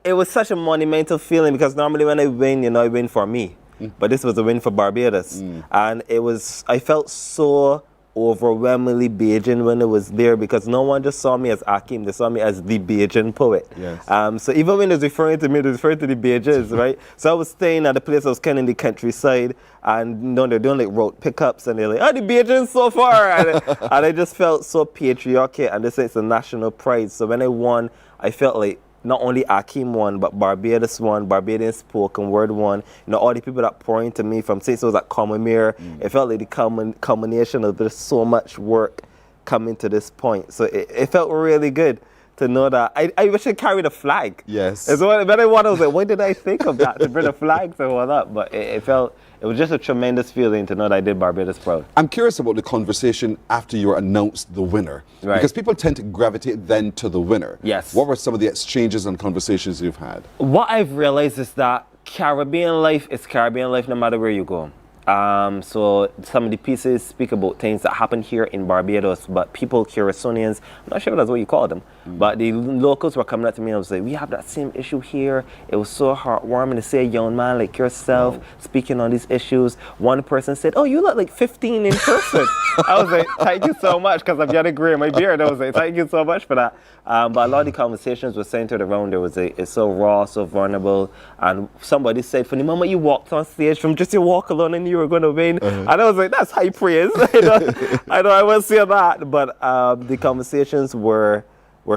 it was such a monumental feeling, because normally when I win, I win for me. But this was a win for Barbados. And I felt so overwhelmingly Bajan when it was there, because no one just saw me as Akim, they saw me as the Bajan poet. Yes. So even when it was referring to me, it was referring to the Bajans, right? So I was staying at a place I was kind of in the countryside, and they're doing like road pickups, and they're like, the Bajans so far! and I just felt so patriotic, and this is a national pride. So when I won, I felt like not only Akim won, but Barbados won, Barbadian spoken word won. All the people that pour into me from since it was at Commonwealth, it felt like the culmination of there's so much work coming to this point. So it felt really good to know that I wish I carried a flag. Yes. And so when I won, I was like, when did I think of that? To bring a flag to all that? But it was just a tremendous feeling to know that I did Barbados proud. I'm curious about the conversation after you were announced the winner. Right. Because people tend to gravitate then to the winner. Yes. What were some of the exchanges and conversations you've had? What I've realized is that Caribbean life is Caribbean life no matter where you go. So some of the pieces speak about things that happen here in Barbados, but people, Curaçaonians, I'm not sure if that's what you call them, but the locals were coming up to me and was like, we have that same issue here. It was so heartwarming to see a young man like yourself speaking on these issues. One person said, oh, you look like 15 in person. I was like, thank you so much, because I'm getting gray in my beard. I was like, thank you so much for that. But a lot of the conversations were centered around it's so raw, so vulnerable. And somebody said, from the moment you walked on stage, from just your walk alone, and you were going to win. And I was like, that's high praise. I know I won't say that, but the conversations were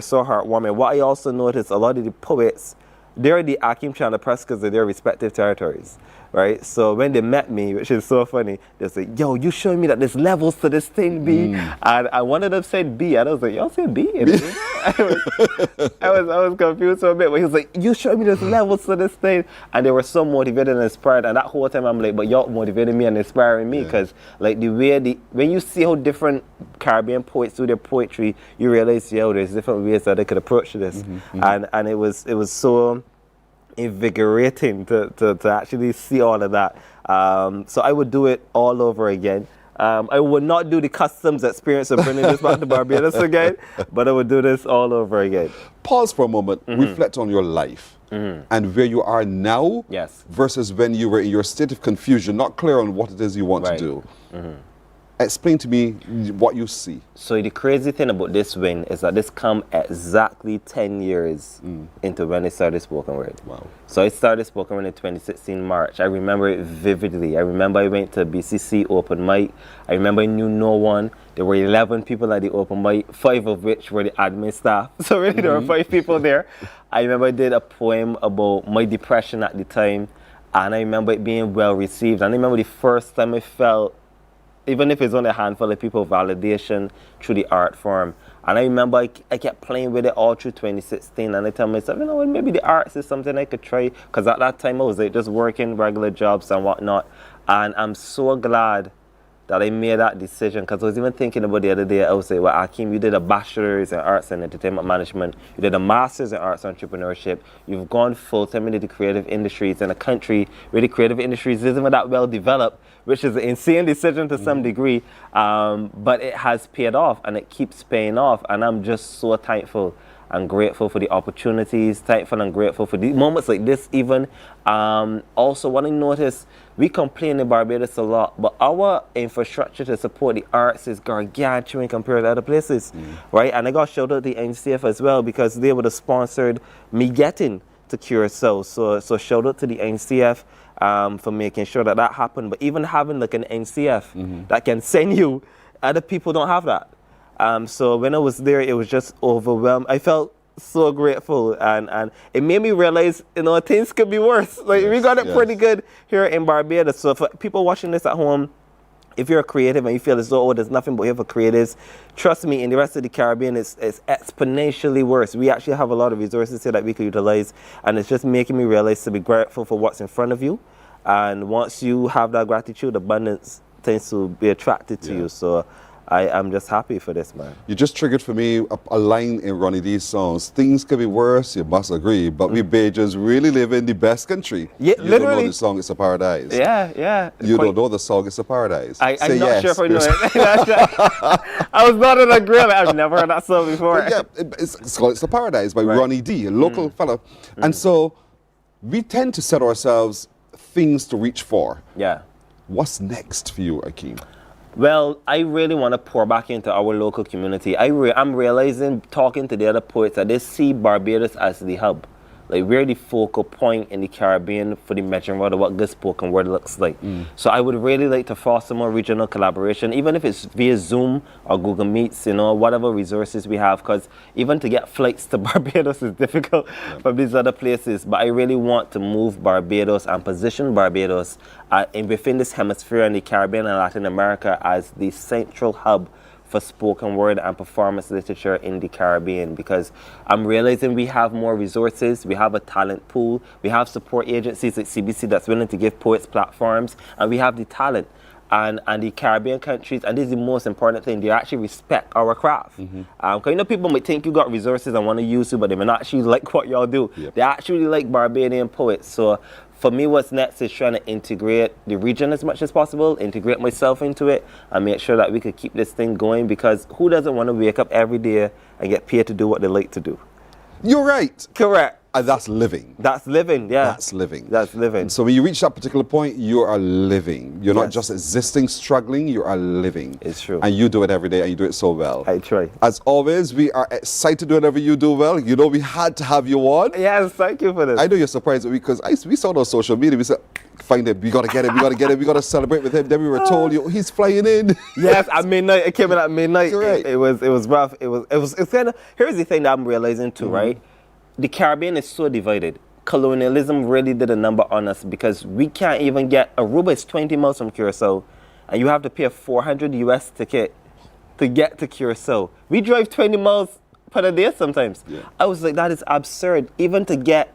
so heartwarming. What I also noticed, a lot of the poets, they're the Akim Chanda press because of their respective territories. right? So when they met me, which is so funny, they said, yo, you showing me that there's levels to this thing, B. And one of them said B, and I was like, y'all say B? I was confused for a bit, but he was like, you showing me there's levels to this thing. And they were so motivated and inspired, and that whole time I'm like, but y'all motivated me and inspiring me, because like when you see how different Caribbean poets do their poetry, you realize, yo, there's different ways that they could approach this. And it was so invigorating to actually see all of that. So I would do it all over again. I would not do the customs experience of bringing this back to Barbados again, but I would do this all over again. Pause for a moment, reflect on your life and where you are now versus when you were in your state of confusion, not clear on what it is you want to do. Explain to me what you see. So the crazy thing about this win is that this come exactly 10 years into when I started spoken word. Wow. So I started spoken word in 2016 March. I remember it vividly. I remember I went to BCC open mic. I remember I knew no one. There were 11 people at the open mic, 5 of which were the admin staff. So really there were 5 people there. I remember I did a poem about my depression at the time, and I remember it being well received. And I remember the first time I felt, even if it's only a handful of people, validation through the art form. And I remember I kept playing with it all through 2016, and I tell myself, you know what, maybe the arts is something I could try, because at that time I was like just working regular jobs and whatnot. And I'm so glad that I made that decision, because I was even thinking about the other day, I was like, well, Akeem, you did a bachelor's in arts and entertainment management, you did a master's in arts entrepreneurship, you've gone full-time into the creative industries in a country where the creative industries isn't even that well developed, which is an insane decision to some degree, but it has paid off, and it keeps paying off, and I'm just so thankful and grateful for the opportunities, thankful and grateful for the moments like this even. Also, what I noticed, we complain in Barbados a lot, but our infrastructure to support the arts is gargantuan compared to other places, right? And I got shout out to the NCF as well, because they would have sponsored me getting to Curacao. So shout out to the NCF for making sure that happened. But even having like an NCF that can send you, other people don't have that. So when I was there, it was just overwhelmed. I felt so grateful, and it made me realize, you know, things could be worse. Like we got it pretty good here in Barbados. So for people watching this at home, if you're a creative and you feel as though, there's nothing but here for creatives, trust me, in the rest of the Caribbean, it's exponentially worse. We actually have a lot of resources here that we could utilize, and it's just making me realize to be grateful for what's in front of you. And once you have that gratitude, abundance tends to be attracted to you. So I'm just happy for this, man. You just triggered for me a line in Ronnie D's songs. Things could be worse, you must agree, but we Bajans really live in the best country. Yeah, you literally. don't know the song, It's a Paradise. Yeah. You don't know the song, It's a Paradise. I'm Say not yes, sure if I know it. I was not in a grill. I've never heard that song before. But yeah, it's called It's a Paradise by Ronnie D, a local fellow. And so we tend to set ourselves things to reach for. Yeah. What's next for you, Akeem? Well, I really want to pour back into our local community. I'm realizing, talking to the other poets, that they see Barbados as the hub. Like, we're the focal point in the Caribbean for the measuring rod of what good spoken word looks like. So I would really like to foster more regional collaboration, even if it's via Zoom or Google Meets, you know, whatever resources we have, because even to get flights to Barbados is difficult from these other places. But I really want to move Barbados and position Barbados within this hemisphere in the Caribbean and Latin America as the central hub for spoken word and performance literature in the Caribbean, because I'm realizing we have more resources, we have a talent pool, we have support agencies like CBC that's willing to give poets platforms, and we have the talent. And the Caribbean countries, and this is the most important thing, they actually respect our craft. Because you know, people might think you got resources and want to use you, but they may not actually like what y'all do. They actually like Barbadian poets. So for me, what's next is trying to integrate the region as much as possible, integrate myself into it, and make sure that we could keep this thing going, because who doesn't want to wake up every day and get paid to do what they like to do? You're right. Correct. And that's living. That's living, yeah. That's living. That's living. And so when you reach that particular point, you are living. You're not just existing, struggling, you are living. It's true. And you do it every day, and you do it so well. I try. As always, we are excited to do whatever you do well. You know, we had to have you on. Yes, thank you for this. I know you're surprised because we saw it on social media. We said, find him, we got to get him, we got to get him, we got to celebrate with him. Then we were told, he's flying in. Yes, at midnight. It came in at midnight. Right. It was rough. It's kind of, here's the thing that I'm realizing too, right? The Caribbean is so divided. colonialism really did a number on us because we can't even get Aruba is 20 miles from Curacao, and you have to pay a 400 US ticket to get to Curacao. We drive 20 miles per day sometimes. Yeah. I was like, that is absurd. Even to get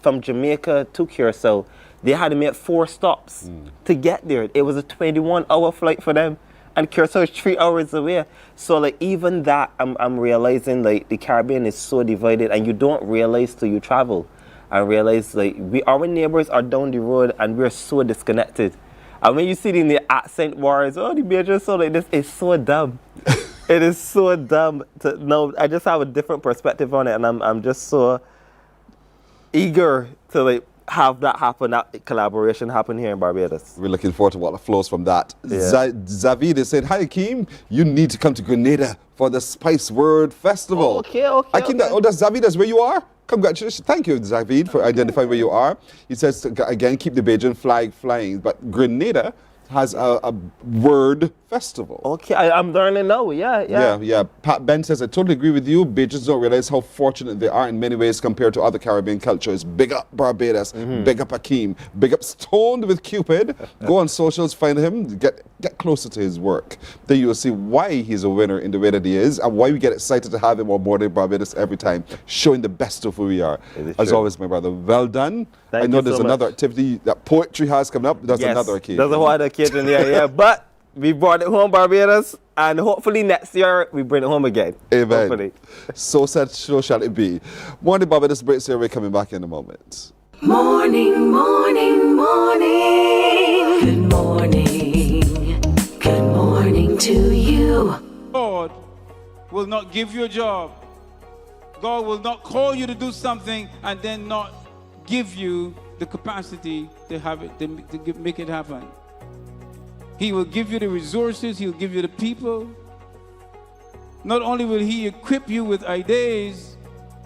from Jamaica to Curacao, they had to make 4 stops to get there. It was a 21-hour flight for them, and Curacao is 3 hours away. So like even that, I'm realizing like the Caribbean is so divided, and you don't realize till you travel. I realize like our neighbors are down the road, and we're so disconnected. And when you see the accent wars, oh, the major so like this, it's so dumb. It is so dumb to know. I just have a different perspective on it, and I'm just so eager to like have that happen, that collaboration happen here in Barbados. We're looking forward to what flows from that. Yeah. Zavid said, "Hi, Akeem, you need to come to Grenada for the Spice Word Festival." Oh, okay. Akeem, that's Zavid, that's where you are? Congratulations. Thank you, Zavid, for identifying where you are. He says, again, keep the Bajan flag flying. But Grenada has a word festival. Okay, I'm learning now. Yeah. Pat Ben says, I totally agree with you. Bajans don't realize how fortunate they are in many ways compared to other Caribbean cultures. Big up Barbados. Big up Akeem. Big up Stoned with Cupid. Go on socials, find him, get closer to his work. Then you'll see why he's a winner in the way that he is and why we get excited to have him on Mornin Barbados every time, showing the best of who we are. As always, my brother, well done. Thank I know you there's so another much. activity that poetry has coming up. That's another occasion. There's another occasion, yeah. But we brought it home, Barbados, and hopefully next year we bring it home again. Amen. Hopefully. So said, so shall it be. Morning Barbados breaks here. We're coming back in a moment. Morning, morning, morning. Good morning. Good morning to you. God will not give you a job. God will not call you to do something and then not give you the capacity to have it, to make it happen. He will give you the resources, he'll give you the people. Not only will he equip you with ideas,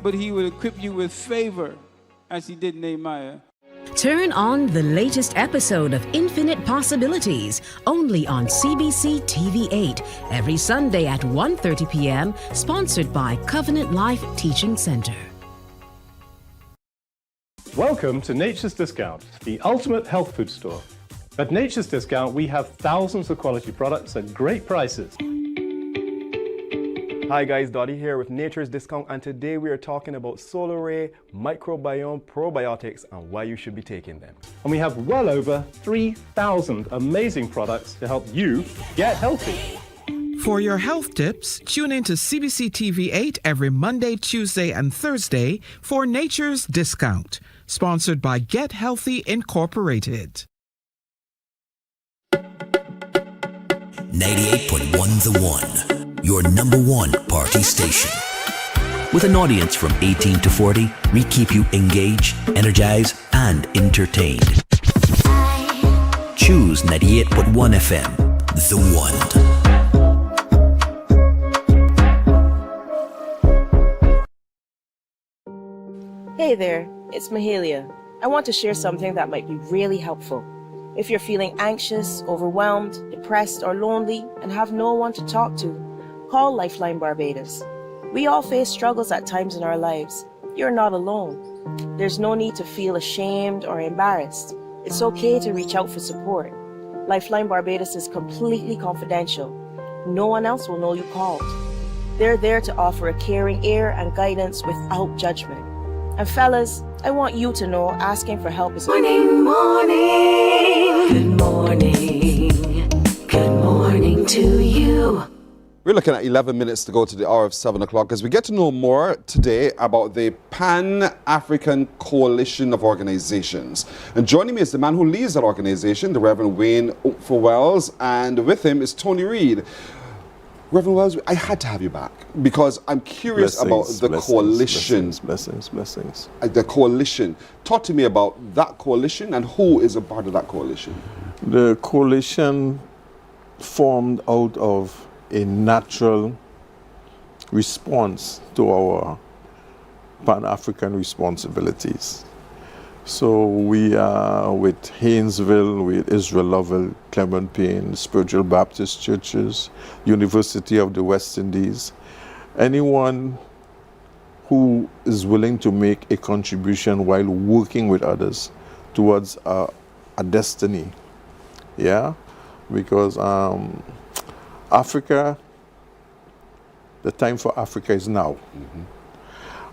but he will equip you with favor, as he did Nehemiah. Turn on the latest episode of Infinite Possibilities, only on CBC TV8, every Sunday at 1:30 p.m., sponsored by Covenant Life Teaching Center. Welcome to Nature's Discount, the ultimate health food store. At Nature's Discount, we have thousands of quality products at great prices. Hi guys, Dottie here with Nature's Discount, and today we are talking about Solar Ray, microbiome, probiotics, and why you should be taking them. And we have well over 3,000 amazing products to help you get healthy. For your health tips, tune in to CBC TV8 every Monday, Tuesday, and Thursday for Nature's Discount, sponsored by Get Healthy Incorporated. 98.1 The One, your number one party station. With an audience from 18 to 40, we keep you engaged, energized, and entertained. Choose 98.1 FM, The One. Hey there, it's Mahalia. I want to share something that might be really helpful. If you're feeling anxious, overwhelmed, depressed, or lonely, and have no one to talk to, call Lifeline Barbados. We all face struggles at times in our lives. You're not alone. There's no need to feel ashamed or embarrassed. It's okay to reach out for support. Lifeline Barbados is completely confidential. No one else will know you called. They're there to offer a caring ear and guidance without judgment. And fellas, I want you to know asking for help is Morning, morning. Good morning. Good morning to you. We're looking at 11 minutes to go to the hour of 7 o'clock as we get to know more today about the Pan-African Coalition of Organizations. And joining me is the man who leads that organization, the Reverend Wayne Oakfor-Wells, and with him is Tony Reed. Reverend Wells, I had to have you back because I'm curious about the coalition. Blessings. The coalition. Talk to me about that coalition and who is a part of that coalition. The coalition formed out of a natural response to our Pan-African responsibilities. So we are with Haynesville, with Israel Lovell, Clement Payne, Spiritual Baptist Churches, University of the West Indies. Anyone who is willing to make a contribution while working with others towards a destiny. Yeah, because Africa, the time for Africa is now.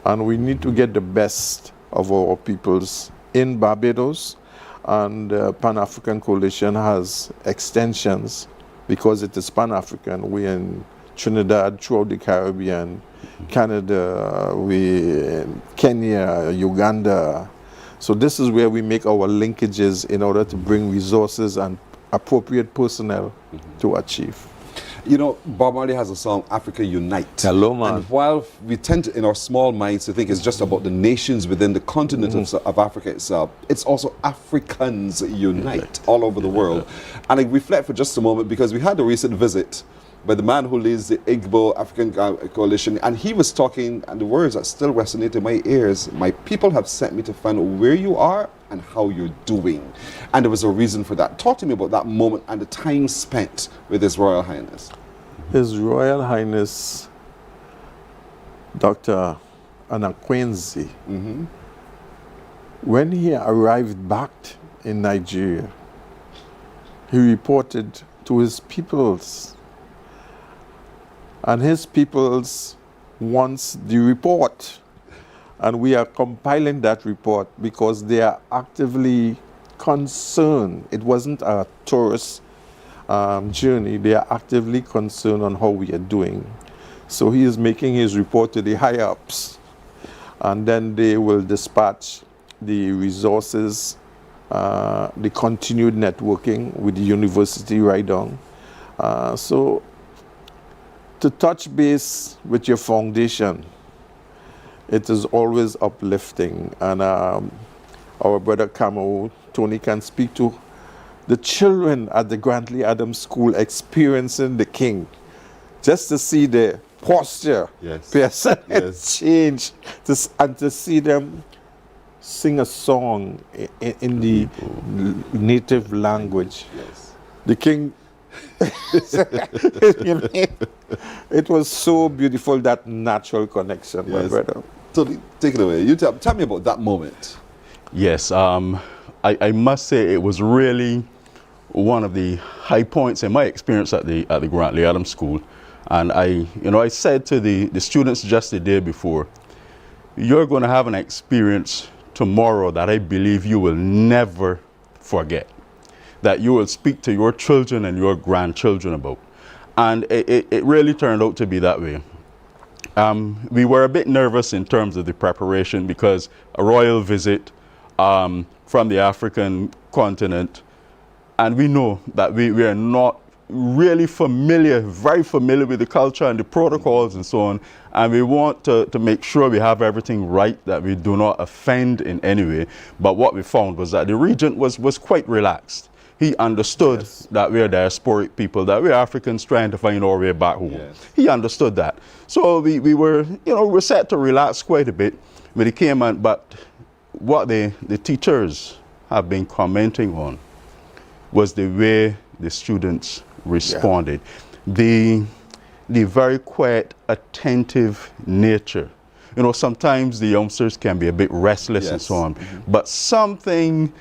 And we need to get the best of our peoples in Barbados, and the Pan-African Coalition has extensions because it is Pan-African. We're in Trinidad, throughout the Caribbean, Canada, Kenya, Uganda. So this is where we make our linkages in order to bring resources and appropriate personnel to achieve. You know, Bob Marley has a song, Africa Unite. Hello, man. And while we tend to, in our small minds, to think it's just about the nations within the continent of Africa itself, it's also Africans unite all over the world. And I reflect for just a moment, because we had a recent visit by the man who leads the Igbo African Coalition, and he was talking, and the words that still resonate in my ears: my people have sent me to find out where you are and how you're doing. And there was a reason for that. Talk to me about that moment and the time spent with His Royal Highness. His Royal Highness Dr. Anakwenzi, when he arrived back in Nigeria, he reported to his peoples, and his peoples wants the report, and we are compiling that report because they are actively concerned. It wasn't a tourist journey. They are actively concerned on how we are doing. So he is making his report to the high-ups, and then they will dispatch the resources, the continued networking with the university right on. So to touch base with your foundation, it is always uplifting. And our brother Camo, Tony, can speak to the children at the Grantley Adams School experiencing the King, just to see the posture, change, and to see them sing a song in the native language. The King, it was so beautiful, that natural connection, my brother. So take it away. You tell me about that moment. Yes, I must say it was really one of the high points in my experience at the Grantley Adams School. And I said to the students just the day before, you're going to have an experience tomorrow that I believe you will never forget, that you will speak to your children and your grandchildren about. And it really turned out to be that way. We were a bit nervous in terms of the preparation, because a royal visit from the African continent, and we know that we are not really very familiar with the culture and the protocols and so on, and we want to make sure we have everything right, that we do not offend in any way. But what we found was that the regent was quite relaxed. He understood that we're diasporic people, that we're Africans trying to find our way back home. He understood that. So we were set to relax quite a bit when he came on. But what the teachers have been commenting on was the way the students responded. The very quiet, attentive nature. Sometimes the youngsters can be a bit restless and so on. But something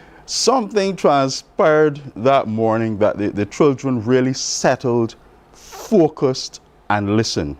transpired that morning that the children really settled, focused, and listened.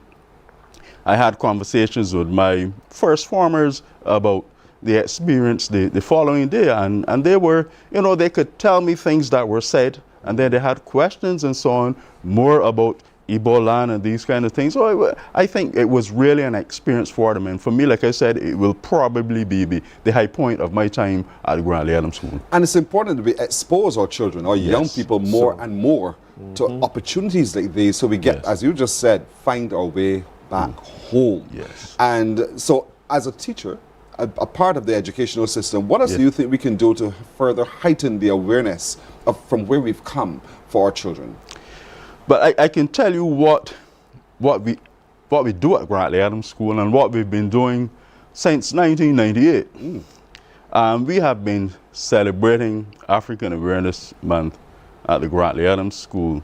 I had conversations with my first formers about the experience the following day, and they were, they could tell me things that were said, and then they had questions and so on, more about Ebola and these kind of things. So I think it was really an experience for them. And for me, like I said, it will probably be the high point of my time at the Grantley Adams School. And it's important to expose our children, our young people, more and more to opportunities like these, so we get, as you just said, find our way back home. And so as a teacher, a part of the educational system, what else do you think we can do to further heighten the awareness from where we've come for our children? But I can tell you what we do at Grantley Adams School and what we've been doing since 1998. We have been celebrating African Awareness Month at the Grantley Adams School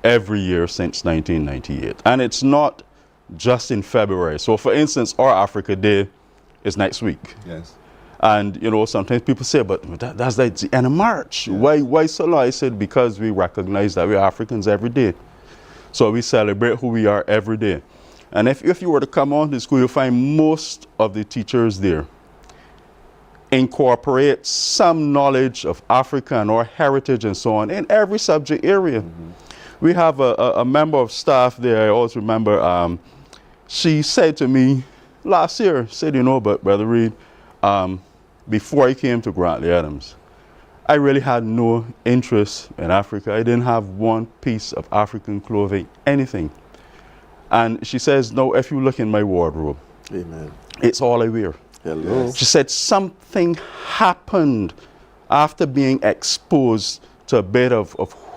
every year since 1998. And it's not just in February. So for instance, our Africa Day is next week. Yes. And, you know, sometimes people say, but that's like the end of March. Yes. Why so long? I said, because we recognize that we're Africans every day. So we celebrate who we are every day. And if you were to come on to school, you'll find most of the teachers there incorporate some knowledge of Africa and our heritage and so on in every subject area. We have a member of staff there, I always remember, she said to me last year, said, you know, but Brother Reed, before I came to Grantley Adams, I really had no interest in Africa. I didn't have one piece of African clothing, anything. And she says, no, if you look in my wardrobe, Amen. It's all I wear. Hello. She said something happened after being exposed to a bit of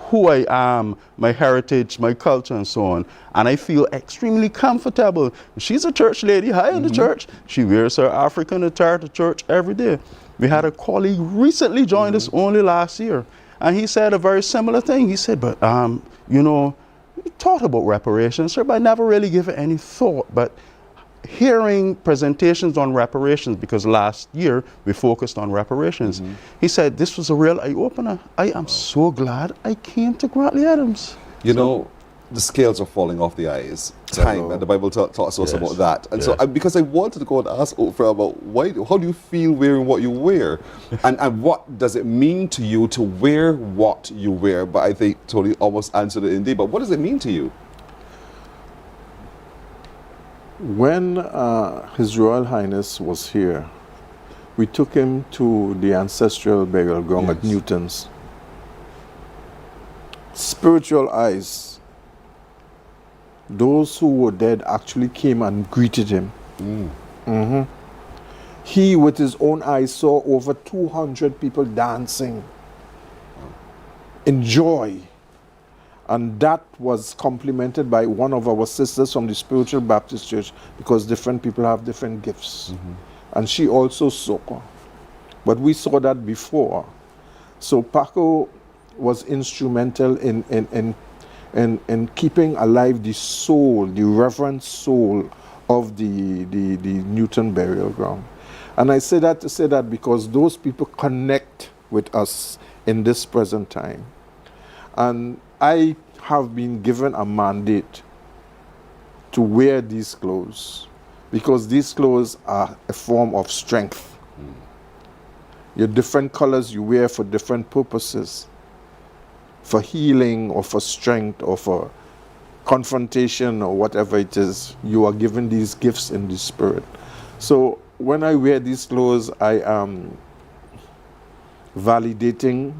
who I am, my heritage, my culture, and so on. And I feel extremely comfortable. She's a church lady, high in the church. She wears her African attire to church every day. We had a colleague recently joined us only last year. And he said a very similar thing. He said, but, you know, we thought about reparations, sir, but I never really give it any thought. But hearing presentations on reparations, because last year we focused on reparations, he said this was a real eye-opener. I am so glad I came to Grantley Adams. You know, the scales are falling off the eyes. Time, and the Bible talks to us about that. And so, because I wanted to go and ask Oprah about how do you feel wearing what you wear, and what does it mean to you to wear what you wear? But I think Tony almost answered it indeed. But what does it mean to you? When His Royal Highness was here, we took him to the ancestral burial ground at Newton's. Spiritual eyes, those who were dead actually came and greeted him. He, with his own eyes, saw over 200 people dancing in joy. And that was complemented by one of our sisters from the Spiritual Baptist Church, because different people have different gifts. And she also saw. But we saw that before. So Paco was instrumental in keeping alive the soul, the reverent soul of the Newton burial ground. And I say that to say that because those people connect with us in this present time. And I have been given a mandate to wear these clothes because these clothes are a form of strength. Your different colors you wear for different purposes, for healing or for strength or for confrontation or whatever it is. You are given these gifts in the spirit. So when I wear these clothes, I am validating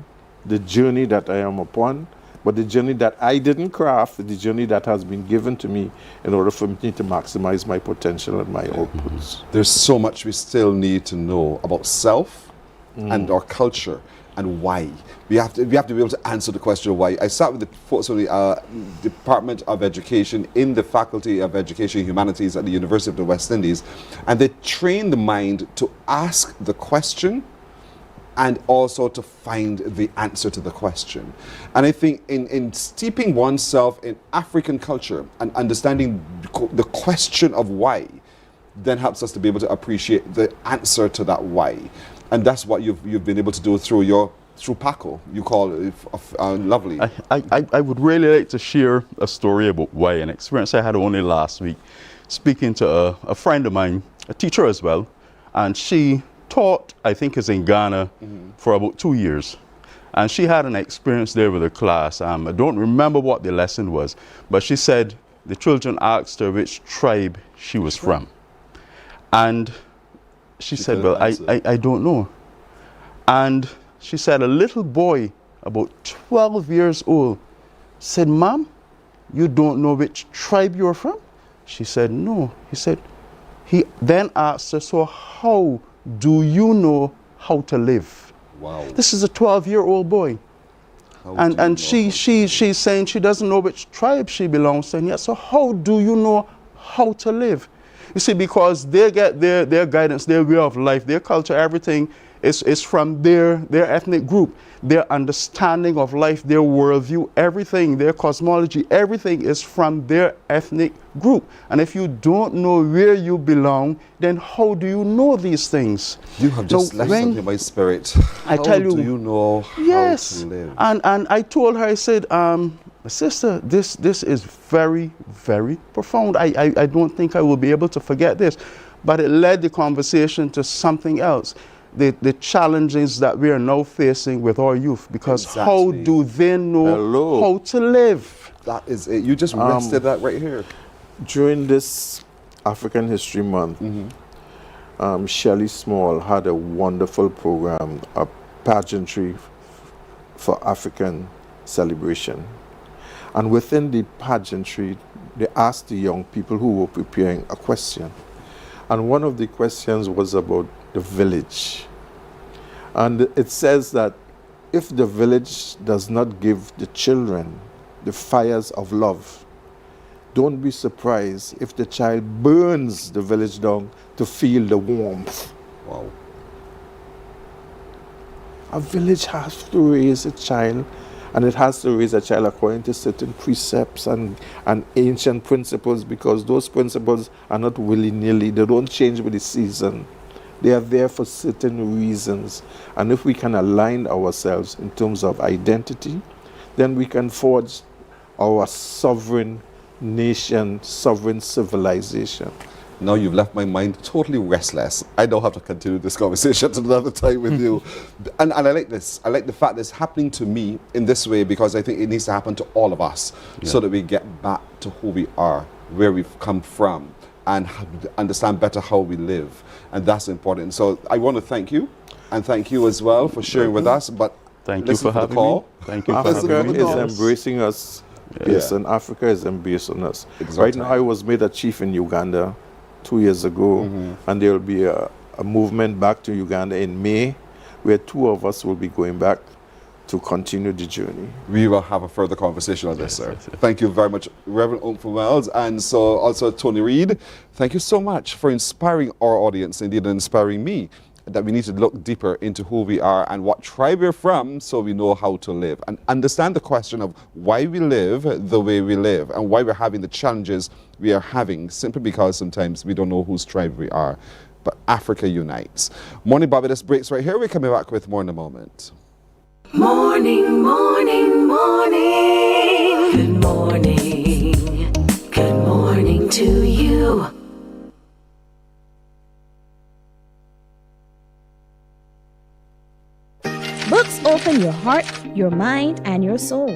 the journey that I am upon, but the journey that I didn't craft, the journey that has been given to me in order for me to maximize my potential and my outputs. There's so much we still need to know about self and our culture and why. We have to be able to answer the question of why. I sat with the folks from the Department of Education in the Faculty of Education and Humanities at the University of the West Indies, and they train the mind to ask the question and also to find the answer to the question. And I think in steeping oneself in African culture and understanding the question of why, then helps us to be able to appreciate the answer to that why. And that's what you've been able to do through Paco. You call it lovely. I would really like to share a story about why, an experience I had only last week, speaking to a friend of mine, a teacher as well, and she taught, I think is in Ghana, for about 2 years. And she had an experience there with her class. I don't remember what the lesson was, but she said the children asked her which tribe she was from. And she said, well, I don't know. And she said a little boy, about 12 years old, said, Mom, you don't know which tribe you're from? She said, no. He then asked her, so how do you know how to live? Wow. This is a 12-year-old boy. And she's saying she doesn't know which tribe she belongs to. And yet, so how do you know how to live? You see, because they get their guidance, their way of life, their culture, everything It's from their ethnic group, their understanding of life, their worldview, everything, their cosmology, everything is from their ethnic group. And if you don't know where you belong, then how do you know these things? You have just left something in my spirit. I tell you, how do you know yes, how to live? And I told her, I said, sister, this is very, very profound. I don't think I will be able to forget this. But it led the conversation to something else. The challenges that we are now facing with our youth, because how do they know how to live? That is it. You just rested that right here. During this African History Month, Shelley Small had a wonderful program, a pageantry for African celebration. And within the pageantry, they asked the young people who were preparing a question. And one of the questions was about the village. And it says that if the village does not give the children the fires of love, don't be surprised if the child burns the village down to feel the warmth. Wow. A village has to raise a child, and it has to raise a child according to certain precepts and ancient principles, because those principles are not willy-nilly. They don't change with the season. They are there for certain reasons. And if we can align ourselves in terms of identity, then we can forge our sovereign nation, sovereign civilization. Now you've left my mind totally restless. I don't have to continue this conversation another time with you. And I like this. I like the fact that it's happening to me in this way, because I think it needs to happen to all of us, so that we get back to who we are, where we've come from, and understand better how we live. And that's important. So I want to thank you, and thank you as well for sharing with us. But thank you for having me. Thank you for Africa having me. is embracing us. Yes, and Africa is embracing us. Right now, I was made a chief in Uganda 2 years ago, and there will be a movement back to Uganda in May, where 2 of us will be going back to continue the journey. We will have a further conversation on this, sir. Thank you very much, Reverend Umfu Wells, and so also Tony Reed. Thank you so much for inspiring our audience, indeed inspiring me, that we need to look deeper into who we are and what tribe we're from, so we know how to live and understand the question of why we live the way we live and why we're having the challenges we are having, simply because sometimes we don't know whose tribe we are. But Africa unites. Morning Barbados breaks right here. We're coming back with more in a moment. Morning, morning, morning. Good morning. Good morning to you. Books open your heart, your mind, and your soul.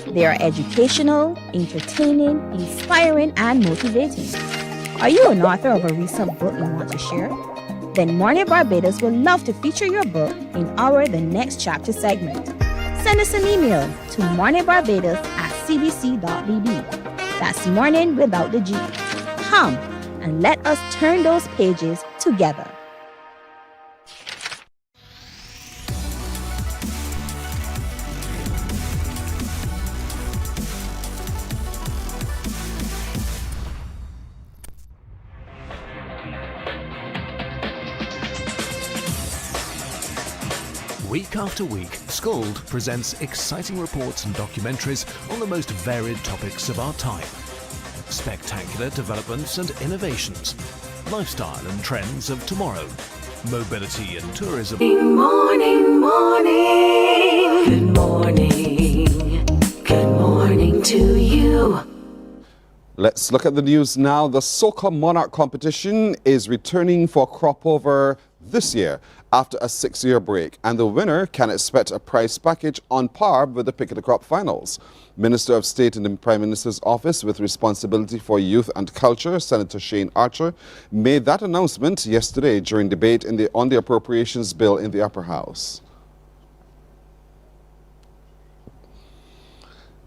They are educational, entertaining, inspiring, and motivating. Are you an author of a recent book you want to share? Then Mornin Barbados would love to feature your book in our The Next Chapter segment. Send us an email to morninbarbados@cbc.bb. That's morning without the G. Come and let us turn those pages together. Week after week, Scold presents exciting reports and documentaries on the most varied topics of our time. Spectacular developments and innovations, lifestyle and trends of tomorrow, mobility and tourism. Morning, morning. Good morning. Good morning to you. Let's look at the news now. The Soca Monarch competition is returning for crop over this year after a 6-year break, and the winner can expect a prize package on par with the Pick of the Crop finals. Minister of State in the Prime Minister's office with responsibility for youth and culture, Senator Shane Archer, made that announcement yesterday during debate on the appropriations bill in the Upper House.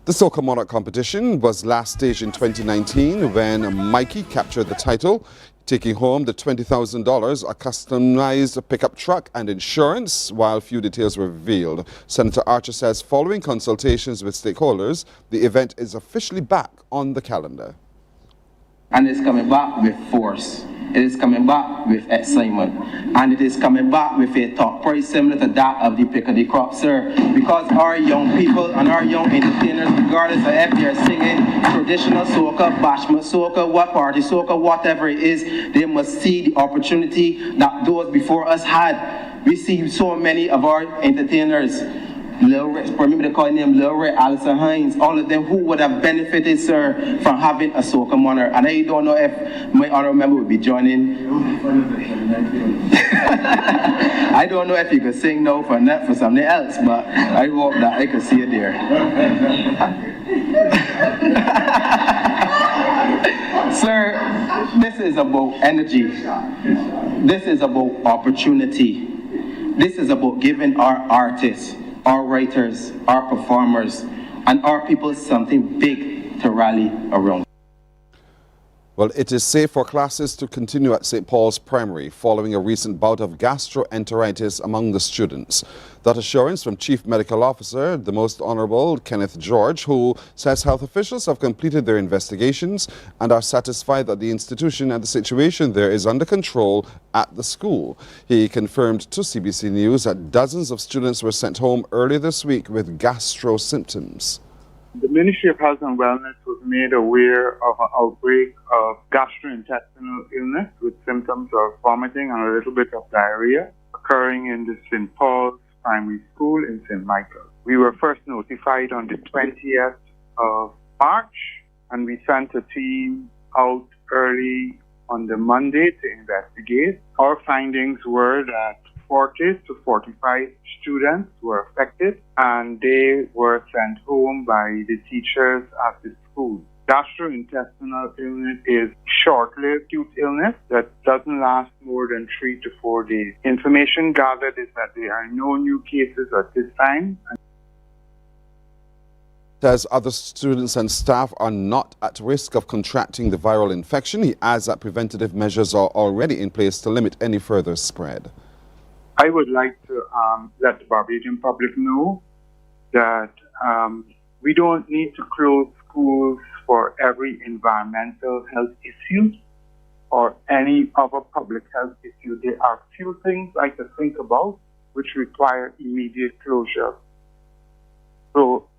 The Soca Monarch competition was last staged in 2019 when Mikey captured the title, taking home the $20,000, a customized pickup truck and insurance, while few details were revealed. Senator Archer says following consultations with stakeholders, the event is officially back on the calendar. And it's coming back with force. it is coming back with excitement. And it is coming back with a top price similar to that of the pick of the crop, sir. Because our young people and our young entertainers, regardless of if they are singing traditional soca, bashment soca, what party soca, whatever it is, they must see the opportunity that those before us had. We see so many of our entertainers, Lil Ray, remember they call him Lil Ray, Alison Hines, all of them who would have benefited, sir, from having a soca monarch. And I don't know if my honorable member would be joining. I don't know if you could sing now for something else, but I hope that I could see it there. Sir, this is about energy. This is about opportunity. This is about giving our artists, our writers, our performers, and our people something big to rally around. Well, it is safe for classes to continue at St. Paul's Primary following a recent bout of gastroenteritis among the students. That assurance from Chief Medical Officer, the Most Honorable Kenneth George, who says health officials have completed their investigations and are satisfied that the institution and the situation there is under control at the school. He confirmed to CBC News that dozens of students were sent home earlier this week with gastro symptoms. The Ministry of Health and Wellness was made aware of an outbreak of gastrointestinal illness with symptoms of vomiting and a little bit of diarrhea occurring in the St. Paul's Primary School in St. Michael. We were first notified on the 20th of March, and we sent a team out early on the Monday to investigate. Our findings were that 40 to 45 students were affected, and they were sent home by the teachers at the school. Gastrointestinal illness is short-lived acute illness that doesn't last more than 3 to 4 days. Information gathered is that there are no new cases at this time. Says other students and staff are not at risk of contracting the viral infection. He adds that preventative measures are already in place to limit any further spread. I would like to let the Barbadian public know that we don't need to close schools for every environmental health issue or any other public health issue. There are few things I can think about which require immediate closure. So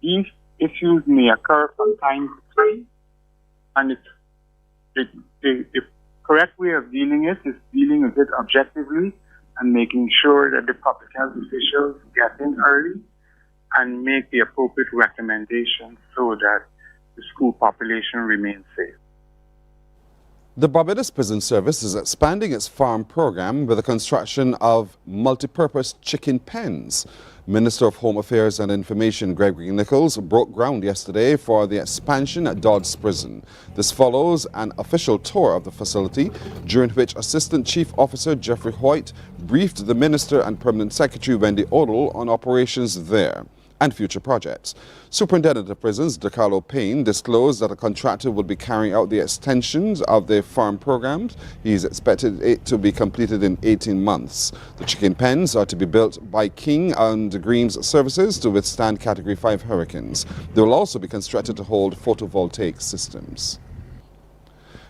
these issues may occur from time to time, and the correct way of dealing it is dealing with it objectively and making sure that the public health officials get in early and make the appropriate recommendations so that the school population remains safe. The Barbados Prison Service is expanding its farm program with the construction of multi-purpose chicken pens. Minister of Home Affairs and Information Gregory Nichols broke ground yesterday for the expansion at Dodds Prison. This follows an official tour of the facility, during which Assistant Chief Officer Jeffrey Hoyt briefed the Minister and Permanent Secretary Wendy Odell on operations there and future projects. Superintendent of Prisons, DeCarlo Payne, disclosed that a contractor will be carrying out the extensions of the farm programs. He's expected it to be completed in 18 months. The chicken pens are to be built by King and Green's Services to withstand Category 5 hurricanes. They will also be constructed to hold photovoltaic systems.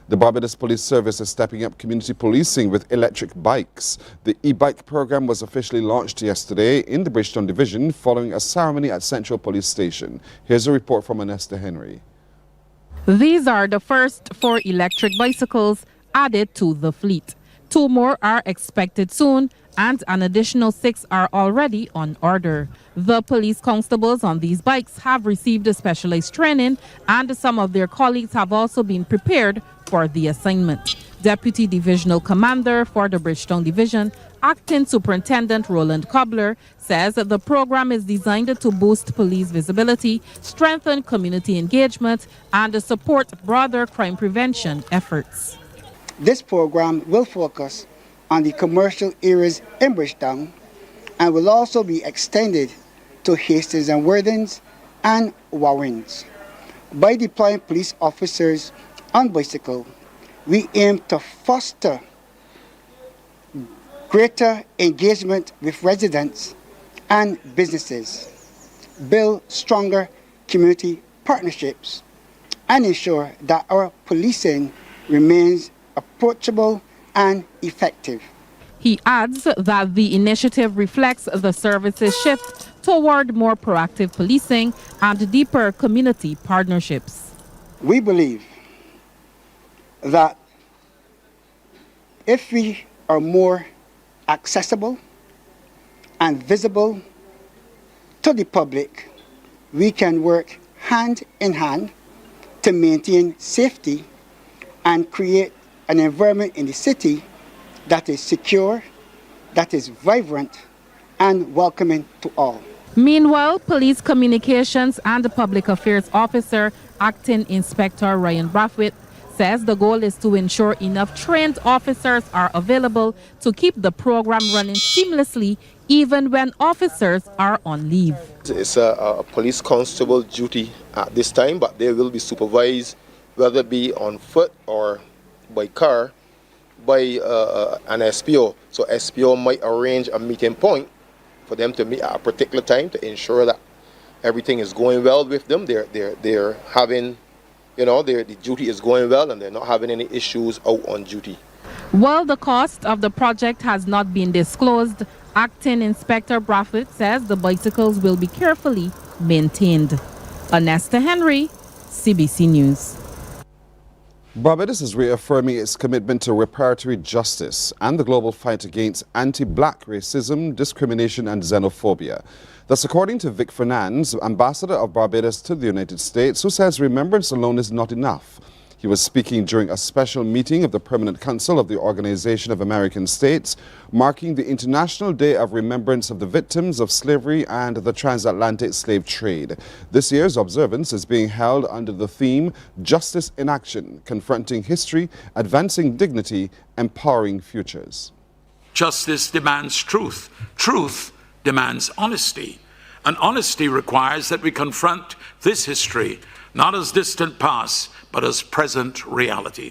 The Barbados Police Service is stepping up community policing with electric bikes. The e-bike program was officially launched yesterday in the Bridgetown Division following a ceremony at Central Police Station. Here's a report from Anesta Henry. These are the first 4 electric bicycles added to the fleet. 2 more are expected soon, and an additional 6 are already on order. The police constables on these bikes have received a specialized training, and some of their colleagues have also been prepared for the assignment. Deputy Divisional Commander for the Bridgetown Division, Acting Superintendent Roland Cobbler, says that the program is designed to boost police visibility, strengthen community engagement, and support broader crime prevention efforts. This program will focus on the commercial areas in Bridgetown and will also be extended to Hastings and Worthings and Warrens. By deploying police officers on bicycle, we aim to foster greater engagement with residents and businesses, build stronger community partnerships, and ensure that our policing remains approachable, and effective. He adds that the initiative reflects the service's shift toward more proactive policing and deeper community partnerships. We believe that if we are more accessible and visible to the public, we can work hand in hand to maintain safety and create an environment in the city that is secure, that is vibrant, and welcoming to all. Meanwhile, Police Communications and Public Affairs Officer, Acting Inspector Ryan Brathwaite, says the goal is to ensure enough trained officers are available to keep the program running seamlessly even when officers are on leave. It's a police constable duty at this time, but they will be supervised, whether it be on foot or by car, by an SPO. So SPO might arrange a meeting point for them to meet at a particular time to ensure that everything is going well with them. They're having, the duty is going well and they're not having any issues out on duty. While the cost of the project has not been disclosed, Acting Inspector Brathwaite says the bicycles will be carefully maintained. Anesta Henry, CBC News. Barbados is reaffirming its commitment to reparatory justice and the global fight against anti-black racism, discrimination and xenophobia. That's according to Vic Fernandes, Ambassador of Barbados to the United States, who says remembrance alone is not enough. He was speaking during a special meeting of the Permanent Council of the Organization of American States, marking the International Day of Remembrance of the Victims of Slavery and the Transatlantic Slave Trade. This year's observance is being held under the theme, Justice in Action, Confronting History, Advancing Dignity, Empowering Futures. Justice demands truth. Truth demands honesty. And honesty requires that we confront this history, not as distant past, but as present reality.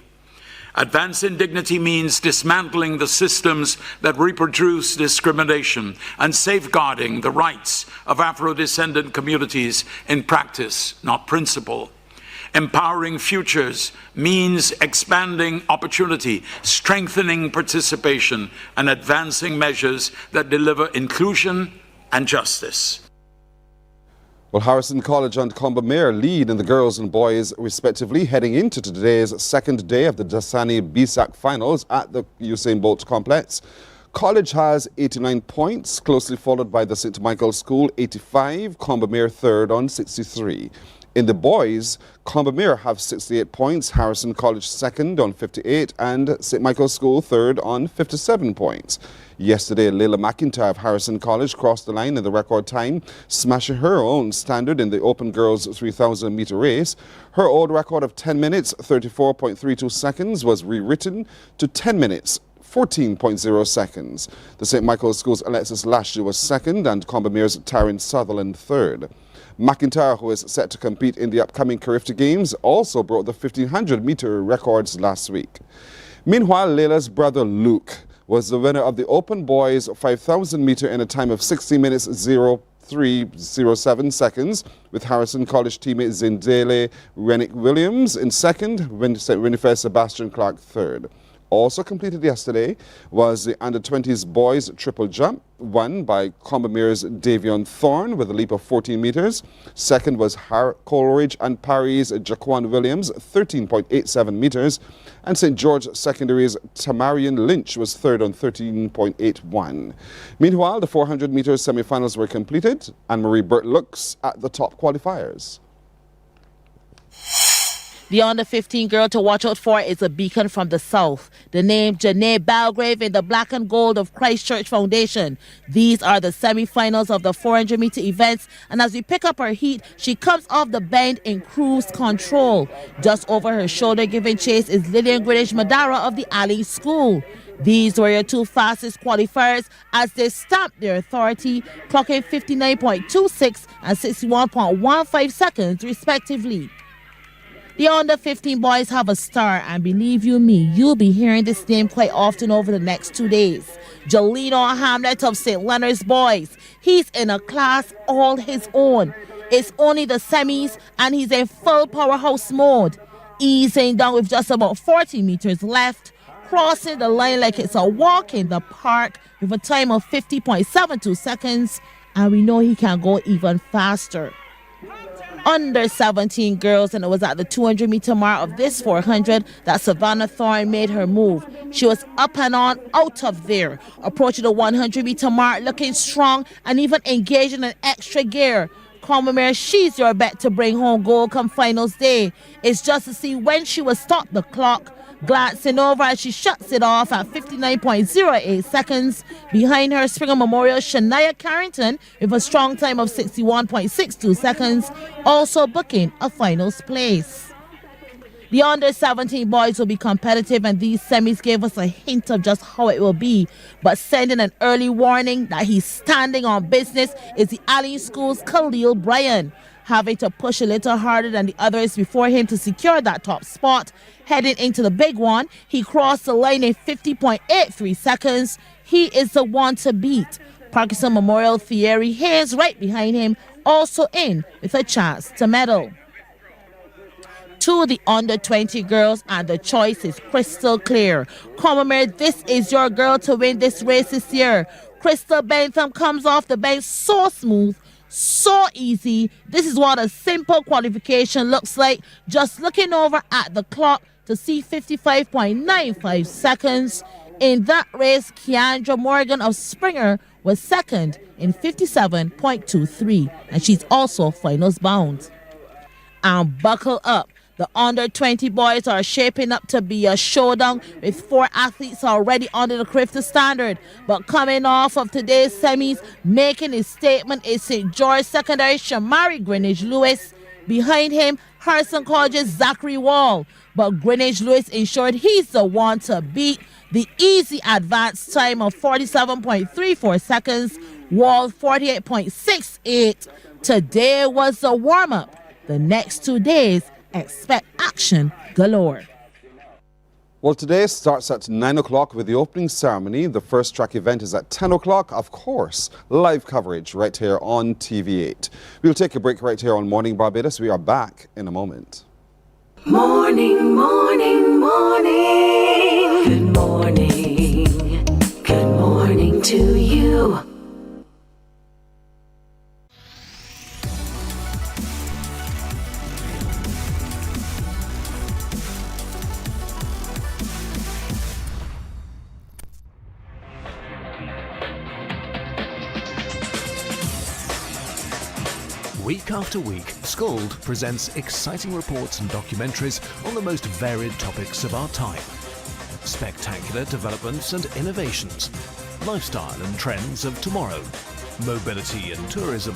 Advancing dignity means dismantling the systems that reproduce discrimination and safeguarding the rights of Afro-descendant communities in practice, not principle. Empowering futures means expanding opportunity, strengthening participation, and advancing measures that deliver inclusion and justice. Well, Harrison College and Combermere lead in the girls and boys respectively, heading into today's second day of the Dasani BSAC finals at the Usain Bolt complex. College has 89 points, closely followed by the St. Michael's School 85, Combermere third on 63. In the boys, Combermere have 68 points, Harrison College second on 58, and St. Michael's School third on 57 points. Yesterday, Layla McIntyre of Harrison College crossed the line in the record time, smashing her own standard in the open girls 3,000 meter race. Her old record of 10 minutes, 34.32 seconds was rewritten to 10 minutes, 14.0 seconds. The St. Michael's School's Alexis Lashley was second and Combermere's Taryn Sutherland third. McIntyre, who is set to compete in the upcoming Carifta Games, also broke the 1,500 meter records last week. Meanwhile, Layla's brother Luke was the winner of the Open Boys 5,000 meter in a time of 60 minutes 0307 seconds, with Harrison College teammate Zindele Rennick Williams in second, Winifred Sebastian Clark third. Also completed yesterday was the under-20s boys triple jump, won by Combermere's Davion Thorne with a leap of 14 meters. Second was Coleridge and Paris Jaquan Williams, 13.87 meters. And St. George Secondary's Tamarian Lynch was third on 13.81. Meanwhile, the 400 meters semifinals were completed, and Marie Burt looks at the top qualifiers. The under-15 girl to watch out for is a beacon from the south. The name Janae Balgrave in the black and gold of Christchurch Foundation. These are the semi-finals of the 400-meter events, and as we pick up her heat, she comes off the bend in cruise control. Just over her shoulder giving chase is Lillian Greenwich Madara of the Ali School. These were your two fastest qualifiers as they stamped their authority, clocking 59.26 and 61.15 seconds respectively. The under-15 boys have a star, and believe you me, you'll be hearing this name quite often over the next 2 days. Jolino Hamlet of St. Leonard's Boys. He's in a class all his own. It's only the semis, and he's in full powerhouse mode. easing down with just about 40 meters left, crossing the line like it's a walk in the park with a time of 50.72 seconds, and we know he can go even faster. Under 17 girls, and it was at the 200-meter mark of this 400 that Savannah Thorne made her move. She was up and on out of there, approaching the 100-meter mark, looking strong and even engaging in extra gear. Commonwealth, she's your bet to bring home gold come finals day. It's just to see when she will stop the clock, glancing over as she shuts it off at 59.08 seconds. Behind her, Springer Memorial Shania Carrington with a strong time of 61.62 seconds, also booking a finals place. The under-17 boys will be competitive, and these semis gave us a hint of just how it will be. But sending an early warning that he's standing on business is the Allen School's Khalil Bryan, having to push a little harder than the others before him to secure that top spot. Heading into the big one, he crossed the line in 50.83 seconds. He is the one to beat. Parkinson Memorial Thierry Hayes right behind him, also in with a chance to medal. To the under-20 girls, and the choice is crystal clear. Commonwealth, this is your girl to win this race this year. Crystal Bentham comes off the bench so smooth, so easy. This is what a simple qualification looks like. Just looking over at the clock to see 55.95 seconds. In that race, Keandra Morgan of Springer was second in 57.23, and she's also finals bound. And buckle up. The under-20 boys are shaping up to be a showdown with 4 athletes already under the Clifton standard. But coming off of today's semis, making his statement is St. George Secondary Shamari Greenwich Lewis. Behind him, Harrison College's Zachary Wall. But Greenwich Lewis ensured he's the one to beat. The easy advance time of 47.34 seconds, Wall 48.68. Today was the warm-up. The next 2 days, expect action galore. Well, today starts at 9 o'clock with the opening ceremony. The first track event is at 10 o'clock. Of course, live coverage right here on TV8. We'll take a break right here on Morning Barbados. We are back in a moment. Morning, morning, morning. Good morning. Good morning to you. Week after week, Scold presents exciting reports and documentaries on the most varied topics of our time. Spectacular developments and innovations, lifestyle and trends of tomorrow, mobility and tourism,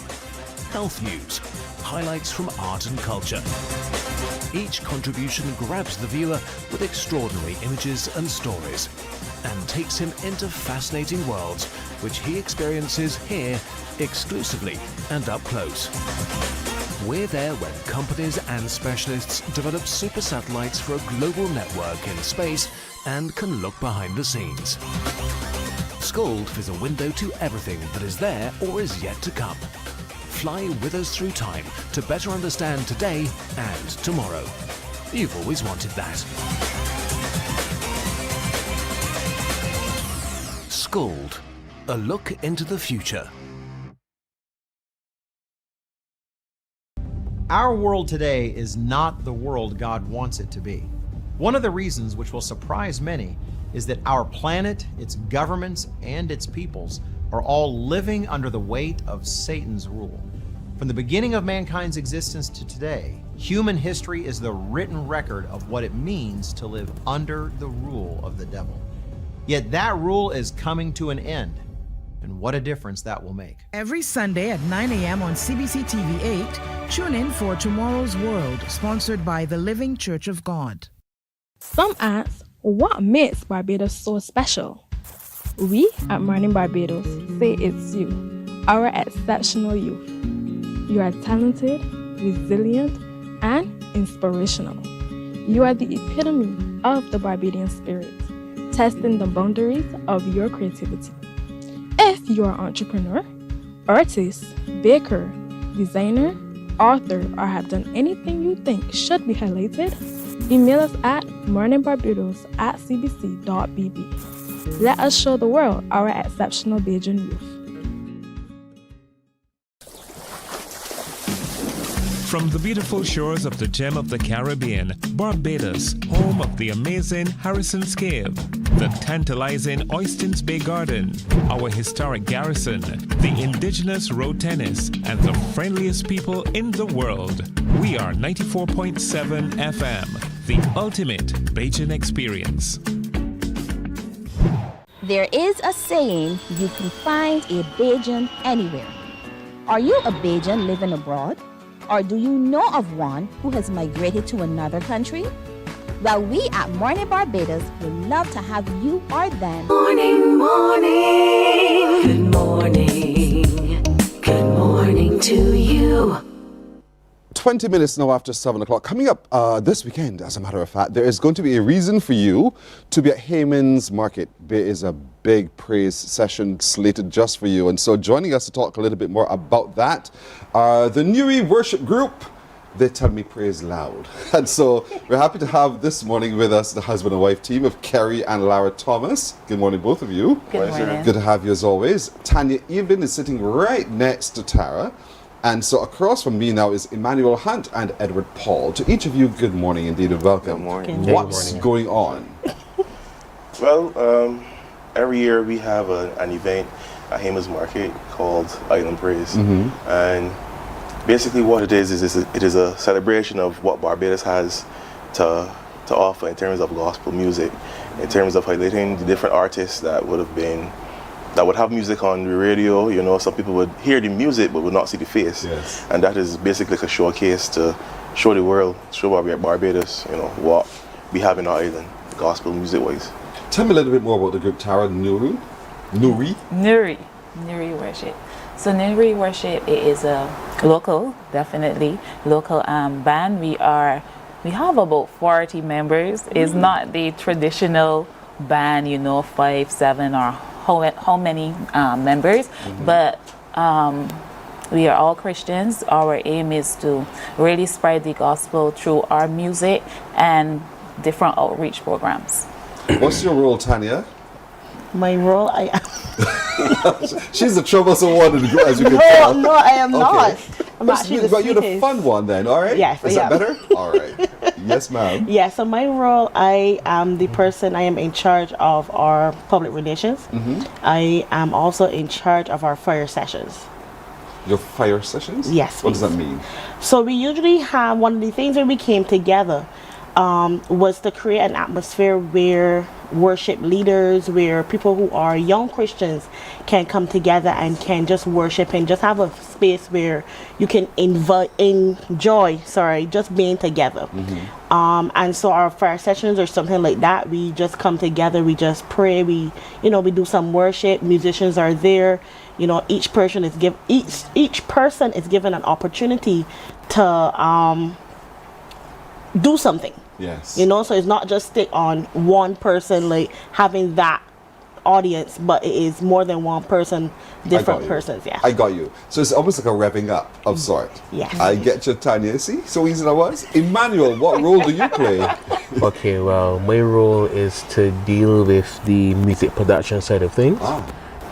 health news, highlights from art and culture. Each contribution grabs the viewer with extraordinary images and stories and takes him into fascinating worlds which he experiences here exclusively and up close. We're there when companies and specialists develop super satellites for a global network in space and can look behind the scenes. Scold is a window to everything that is there or is yet to come. Fly with us through time to better understand today and tomorrow. You've always wanted that. Scold, a look into the future. Our world today is not the world God wants it to be. One of the reasons, which will surprise many, is that our planet, its governments, and its peoples are all living under the weight of Satan's rule. From the beginning of mankind's existence to today, human history is the written record of what it means to live under the rule of the devil. Yet that rule is coming to an end. And what a difference that will make. Every Sunday at 9 a.m. on CBC TV8, tune in for Tomorrow's World, sponsored by the Living Church of God. Some ask, what makes Barbados so special? We at Mornin Barbados say it's you, our exceptional youth. You are talented, resilient, and inspirational. You are the epitome of the Barbadian spirit, testing the boundaries of your creativity. If you are an entrepreneur, artist, baker, designer, author, or have done anything you think should be highlighted, Email us at morninbarbados@cbc.bb. Let us show the world our exceptional Bajan youth. From the beautiful shores of the gem of the Caribbean, Barbados, home of the amazing Harrison's Cave, the tantalizing Oystins Bay Garden, our historic garrison, the indigenous road tennis, and the friendliest people in the world. We are 94.7 FM, the ultimate Bajan experience. There is a saying, you can find a Bajan anywhere. Are you a Bajan living abroad? Or do you know of one who has migrated to another country? Well, we at Mornin Barbados would love to have you or them. Morning, morning. Good morning. Good morning to you. 20 minutes now after 7 o'clock. Coming up this weekend, as a matter of fact, there is going to be a reason for you to be at Hayman's Market. There is a big praise session slated just for you. And so joining us to talk a little bit more about that are the Nuri worship group. They tell me praise loud. And so we're happy to have this morning with us the husband and wife team of Kerry and Lara Thomas. Good morning, both of you. Good morning. Good to have you as always. Tanya Evelyn is sitting right next to Tara. And so across from me now is Emmanuel Hunt and Edward Paul. To each of you, good morning indeed and welcome. Good morning. What's going on? Well, every year we have an event at Hayman's Market called Island Praise. And basically what it is it is a celebration of what Barbados has to offer in terms of gospel music, in terms of highlighting the different artists that would have music on the radio. You know, some people would hear the music but would not see the face. Yes. And that is basically like a showcase to show the world, show Barbados, you know, what we have in our island, gospel music-wise. Tell me a little bit more about the group, Tara. Nuri worship. So Nuri worship, it is a local, definitely local band. We have about 40 members. It's not the traditional band, you know, 5, 7 or how many members, but we are all Christians. Our aim is to really spread the gospel through our music and different outreach programs. What's your role, Tanya? My role, She's the troublesome one in the group, as you can tell. No, I am not. I'm actually the But you're the fun one then, all right? Yes, Is that better? All right. Yes, ma'am. Yeah, so my role, I am in charge of our public relations. I am also in charge of our fire sessions. Your fire sessions? Yes. What does that mean? So we usually have, one of the things when we came together was to create an atmosphere where worship leaders, where people who are young Christians can come together and can just worship and just have a space where you can enjoy just being together. And so our fire sessions or something like that, we just come together, we just pray, we do some worship, musicians are there, you know, each person is given an opportunity to do something. Yes. You know, so it's not just stick on one person, like having that audience, but it is more than one person, different persons. Yeah. I got you. So it's almost like a revving up of sorts. Yes. I get you, Tanya. See, so easy that was. Emmanuel, what role do you play? Okay, well, my role is to deal with the music production side of things.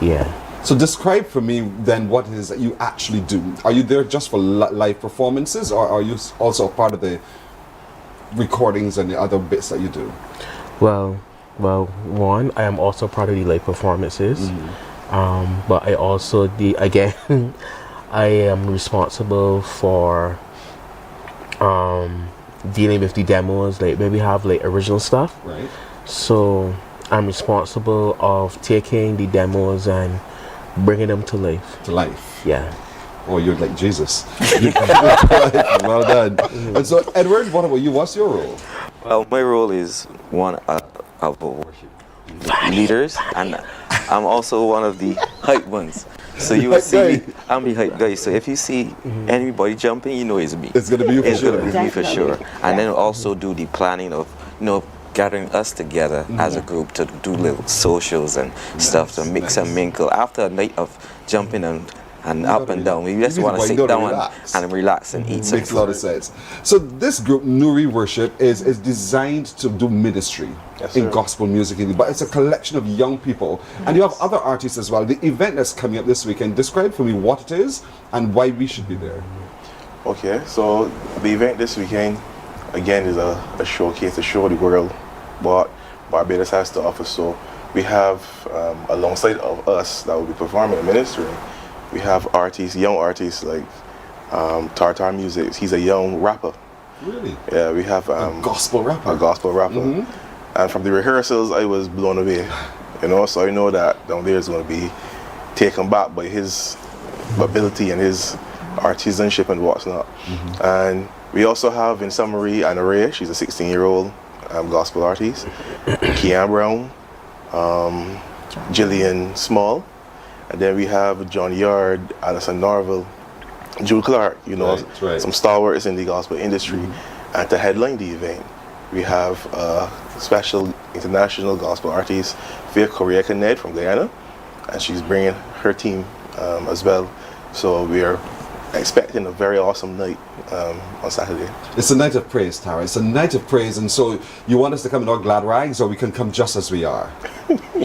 Yeah. So describe for me then what it is that you actually do. Are you there just for live performances, or are you also part of the recordings and the other bits that you do? Well, one, I am also part of the live performances, but I also I am responsible for dealing with the demos. Like maybe have like original stuff, right? So I'm responsible of taking the demos and bringing them to life. Yeah. Oh, you're like Jesus. Well done. And so, Edward, what about you? What's your role? Well, my role is one of worship leaders, and I'm also one of the hype ones. So you will see me, I'm the hype guy. So if you see anybody jumping, you know it's me. It's going to be you for sure. It's going to be me for sure. And then also do the planning of, gathering us together as a group to do little socials and stuff to mix and mingle. After a night of jumping and and up and down. We just want to sit down and relax and eat some Makes a lot of sense. So this group, Nuri Worship, is designed to do ministry in gospel music, but it's a collection of young people. And you have other artists as well. The event that's coming up this weekend, describe for me what it is and why we should be there. Okay, so the event this weekend, again, is a showcase to show the world what Barbados has to offer. So we have, alongside of us that will be performing and ministering, we have artists, young artists like Tartar Music. He's a young rapper. Really? Yeah, we have a gospel rapper. A gospel rapper. And from the rehearsals, I was blown away. You know, so I know that down there is going to be taken back by his ability and his artisanship and what's not. And we also have, in summary, Anna Ray. She's a 16-year-old gospel artist. Kian Brown, Jillian Small, and then we have John Yard, Alison Norville, Jude Clark, you know, some stalwarts in the gospel industry. And to headline the event, we have a special international gospel artist, Faith Korea Ned from Guyana, and she's bringing her team as well. So we are expecting a very awesome night on Saturday. It's a night of praise, Tara. It's a night of praise, and so you want us to come in our glad rags, or we can come just as we are?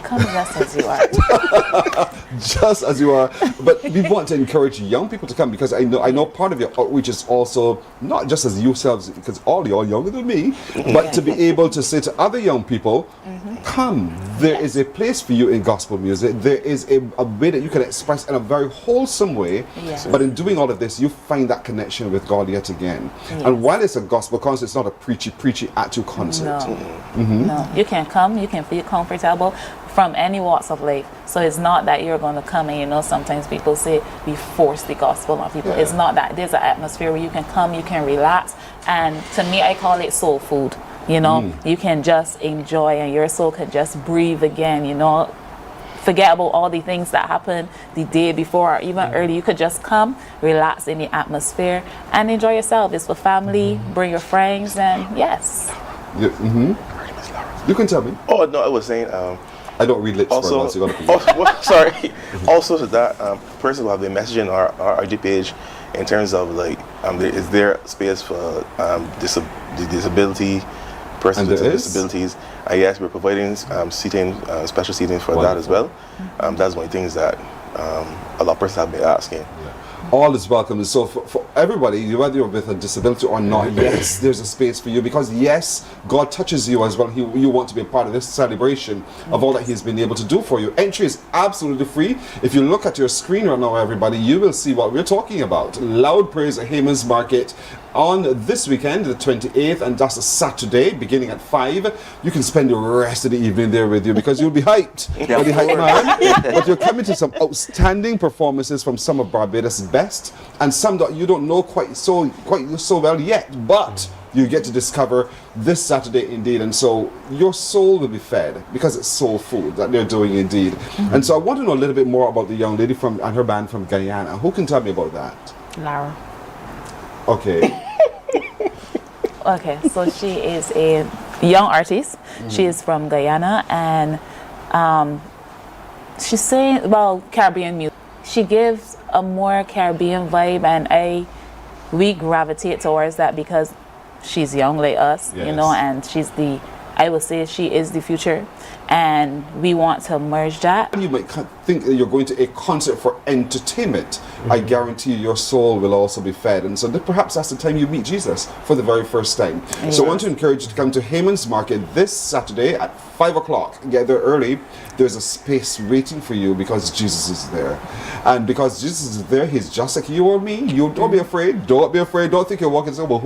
Come just as you are. Just as you are. But we want to encourage young people to come, because I know part of your outreach is also not just as yourselves, because all you're younger than me, but to be able to say to other young people, come, there is a place for you in gospel music. There is a way that you can express in a very wholesome way, but in doing all of this, you find that connection with God yet again. And while it's a gospel concert, it's not a preachy at you concert. No, you can come, you can feel comfortable from any walks of life. So it's not that you're going to come and, you know, sometimes people say we force the gospel on people. It's not that. There's an atmosphere where you can come, you can relax, and to me, I call it soul food. You know, you can just enjoy, and your soul can just breathe again, you know. Forget about all the things that happened the day before or even early. You could just come, relax in the atmosphere, and enjoy yourself. It's for family, bring your friends, and yes. You can tell me. Oh, no, I was saying... I don't read lips also, for well, sorry. Also to that, first of all, I've been messaging our IG page in terms of like, is there space for disability, persons with disabilities? And yes, we're providing seating, special seating for that as well. That's one of the things that a lot of persons have been asking. All is welcome. So for everybody, whether you're with a disability or not, yes, there's a space for you, because yes, God touches you as well. You want to be a part of this celebration of all that He's been able to do for you. Entry is absolutely free. If you look at your screen right now, everybody, you will see what we're talking about. Loud Praise at Hayman's Market on this weekend, the 28th, and that's a Saturday, beginning at 5. You can spend the rest of the evening there with you, because you'll be hyped. You'll be hyped, man. But you're coming to some outstanding performances from some of Barbados' best, and some that you don't know quite so well yet, but you get to discover this Saturday indeed. And so your soul will be fed, because it's soul food that they're doing indeed. And so I want to know a little bit more about the young lady and her band from Guyana. Who can tell me about that? Lara. Okay. Okay, so she is a young artist. She is from Guyana, and she's saying about Caribbean music. She gives a more Caribbean vibe, and we gravitate towards that because she's young like us, you know, and I would say she is the future, and we want to merge that. You might think that you're going to a concert for entertainment. I guarantee you your soul will also be fed, and so perhaps that's the time you meet Jesus for the very first time. So I want to encourage you to come to Hayman's Market this Saturday at 5 o'clock. Get there early. There's a space waiting for you, because Jesus is there, and because Jesus is there, He's just like you or me. You don't be afraid. Don't be afraid. Don't think you're walking and say, well,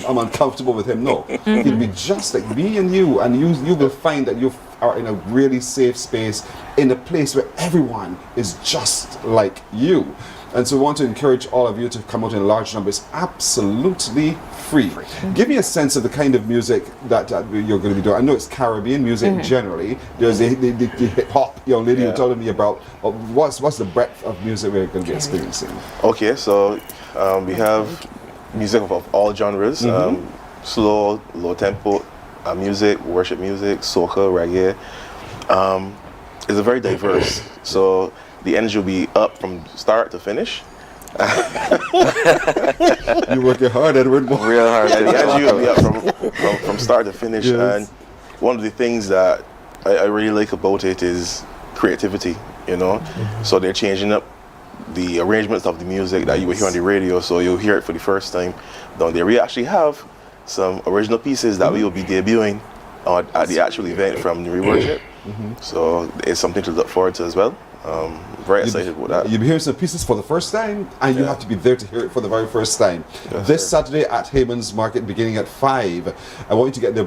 I'm uncomfortable with Him. No, He'll be just like me and you will find that you are in a really safe space, in a place where everyone is just like you. And so we want to encourage all of you to come out in large numbers, absolutely free. Give me a sense of the kind of music that you're going to be doing. I know it's Caribbean music generally. There's the hip hop young lady you're telling me about. What's the breadth of music we're going to be experiencing? Okay, so we have music of all genres, slow, low tempo music, worship music, soca, reggae. it's a very diverse. So the energy will be up from start to finish. You're working hard, Edward. Real hard. Yeah, the energy will be up from start to finish. Yes. And one of the things that I really like about it is creativity, you know. So they're changing up the arrangements of the music that you will hear on the radio, so you'll hear it for the first time down there. We actually have some original pieces that we will be debuting at the actual event from New Worship. So it's something to look forward to as well. Very excited about that. You'll be hearing some pieces for the first time, and you have to be there to hear it for the very first time. This Saturday at Hayman's Market, beginning at 5. I want you to get there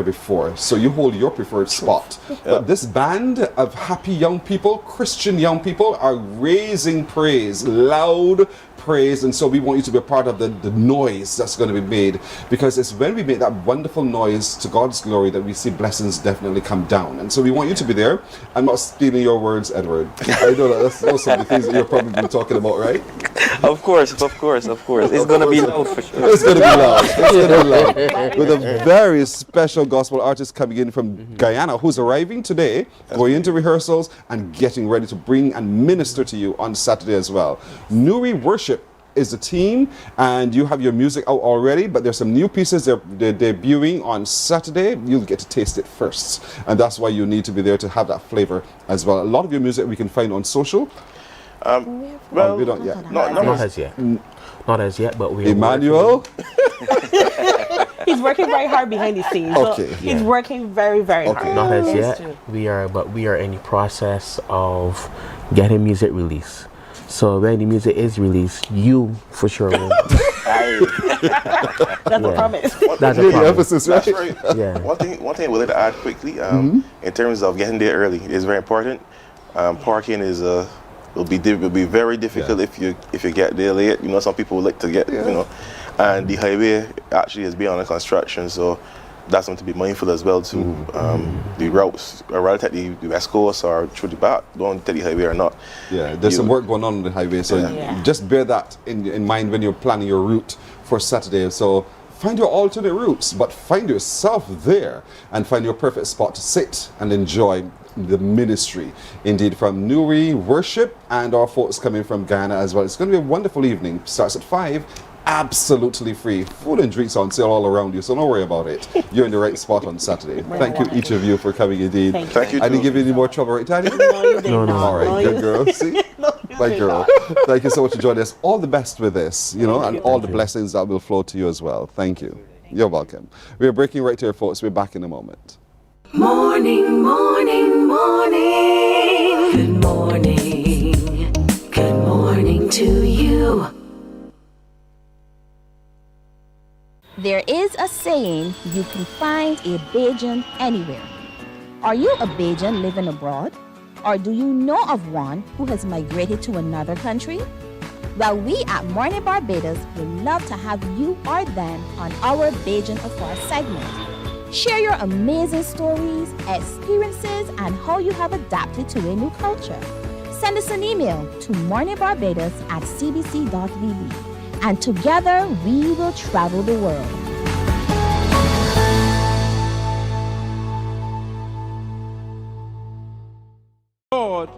before. So you hold your preferred spot. But this band of happy young people, Christian young people, are raising praise, loud praise, and so we want you to be a part of the noise that's going to be made, because it's when we make that wonderful noise to God's glory that we see blessings definitely come down. And so we want you to be there. I'm not stealing your words, Edward. I know that those are the things that you're probably been talking about, right? Of course. It's going to be loud for sure. It's going to be loud. With a very special gospel artist coming in from Guyana, who's arriving today, going into rehearsals and getting ready to bring and minister to you on Saturday as well. Nuri Worship is the team, and you have your music out already, but there's some new pieces they're debuting on Saturday. You'll get to taste it first, and that's why you need to be there to have that flavor as well. A lot of your music we can find on social. Well, we don't yet. Not as yet. Not as yet, but we. Emmanuel. He's working very hard behind the scenes. Okay. So he's working very, very hard. Not as yet. We are in the process of getting music released. So when the music is released, you for sure will. That's a promise. That's a promise. Emphasis, right? That's right. Yeah. One thing I would like to add quickly, in terms of getting there early, is very important. Parking is will be very difficult if you get there late. You know, some people like to get and the highway actually is being under construction, so that's something to be mindful as well too. The routes, rather take the West Coast or through the back, don't take the highway or not. Yeah, there's some work going on the highway, so just bear that in mind when you're planning your route for Saturday. So find your alternate routes, but find yourself there and find your perfect spot to sit and enjoy the ministry. Indeed, from Nuri Worship and our folks coming from Ghana as well. It's going to be a wonderful evening. Starts at 5. Absolutely free. Food and drinks on sale all around you, so don't worry about it. You're in the right spot on Saturday. Thank you, each of you, for coming. Indeed. Thank you. I didn't give you any more trouble, right, Daddy? No, you did not. All right, good girl. See? My girl. Thank you so much for joining us. All the best with this, and all the blessings that will flow to you as well. Thank you. You're welcome. We're breaking right here, folks. We're back in a moment. Morning, morning, morning. Good morning. Good morning to you. There is a saying, you can find a Bajan anywhere. Are you a Bajan living abroad? Or do you know of one who has migrated to another country? Well, we at Mornin Barbados would love to have you or them on our Bajan Afar segment. Share your amazing stories, experiences, and how you have adapted to a new culture. Send us an email to morninbarbados@cbc.vb. And together we will travel the world. God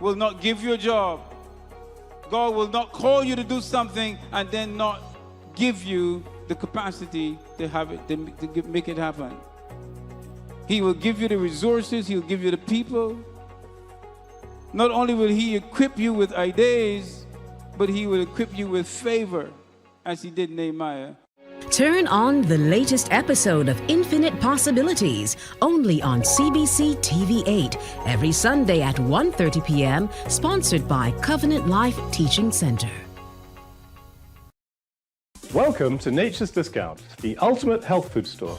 will not give you a job. God will not call you to do something and then not give you the capacity to have it, to make it happen. He will give you the resources, he'll give you the people. Not only will he equip you with ideas, but he will equip you with favor, as he did Nehemiah. Turn on the latest episode of Infinite Possibilities, only on CBC TV8, every Sunday at 1:30 p.m., sponsored by Covenant Life Teaching Center. Welcome to Nature's Discount, the ultimate health food store.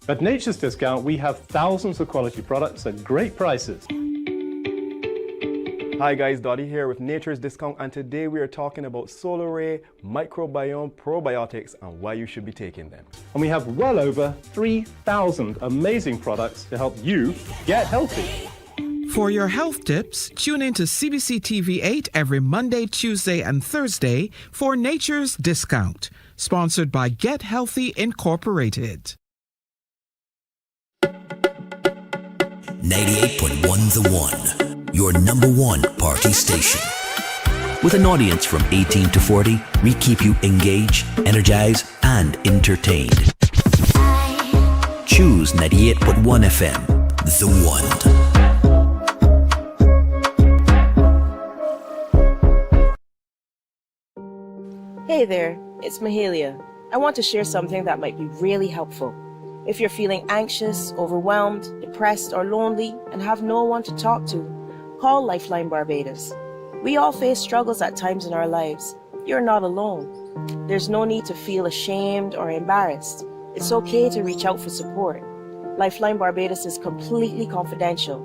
At Nature's Discount, we have thousands of quality products at great prices. Hi guys, Dottie here with Nature's Discount, and today we are talking about Solar Ray, microbiome, probiotics, and why you should be taking them. And we have well over 3,000 amazing products to help you get healthy. For your health tips, tune in to CBC TV8 every Monday, Tuesday, and Thursday for Nature's Discount, sponsored by Get Healthy Incorporated. 98.1 The One, your number one party station. With an audience from 18 to 40, we keep you engaged, energized, and entertained. Choose 98.1 FM, The One. Hey there, it's Mahalia. I want to share something that might be really helpful. If you're feeling anxious, overwhelmed, depressed, or lonely and have no one to talk to, call Lifeline Barbados. We all face struggles at times in our lives. You're not alone. There's no need to feel ashamed or embarrassed. It's okay to reach out for support. Lifeline Barbados is completely confidential.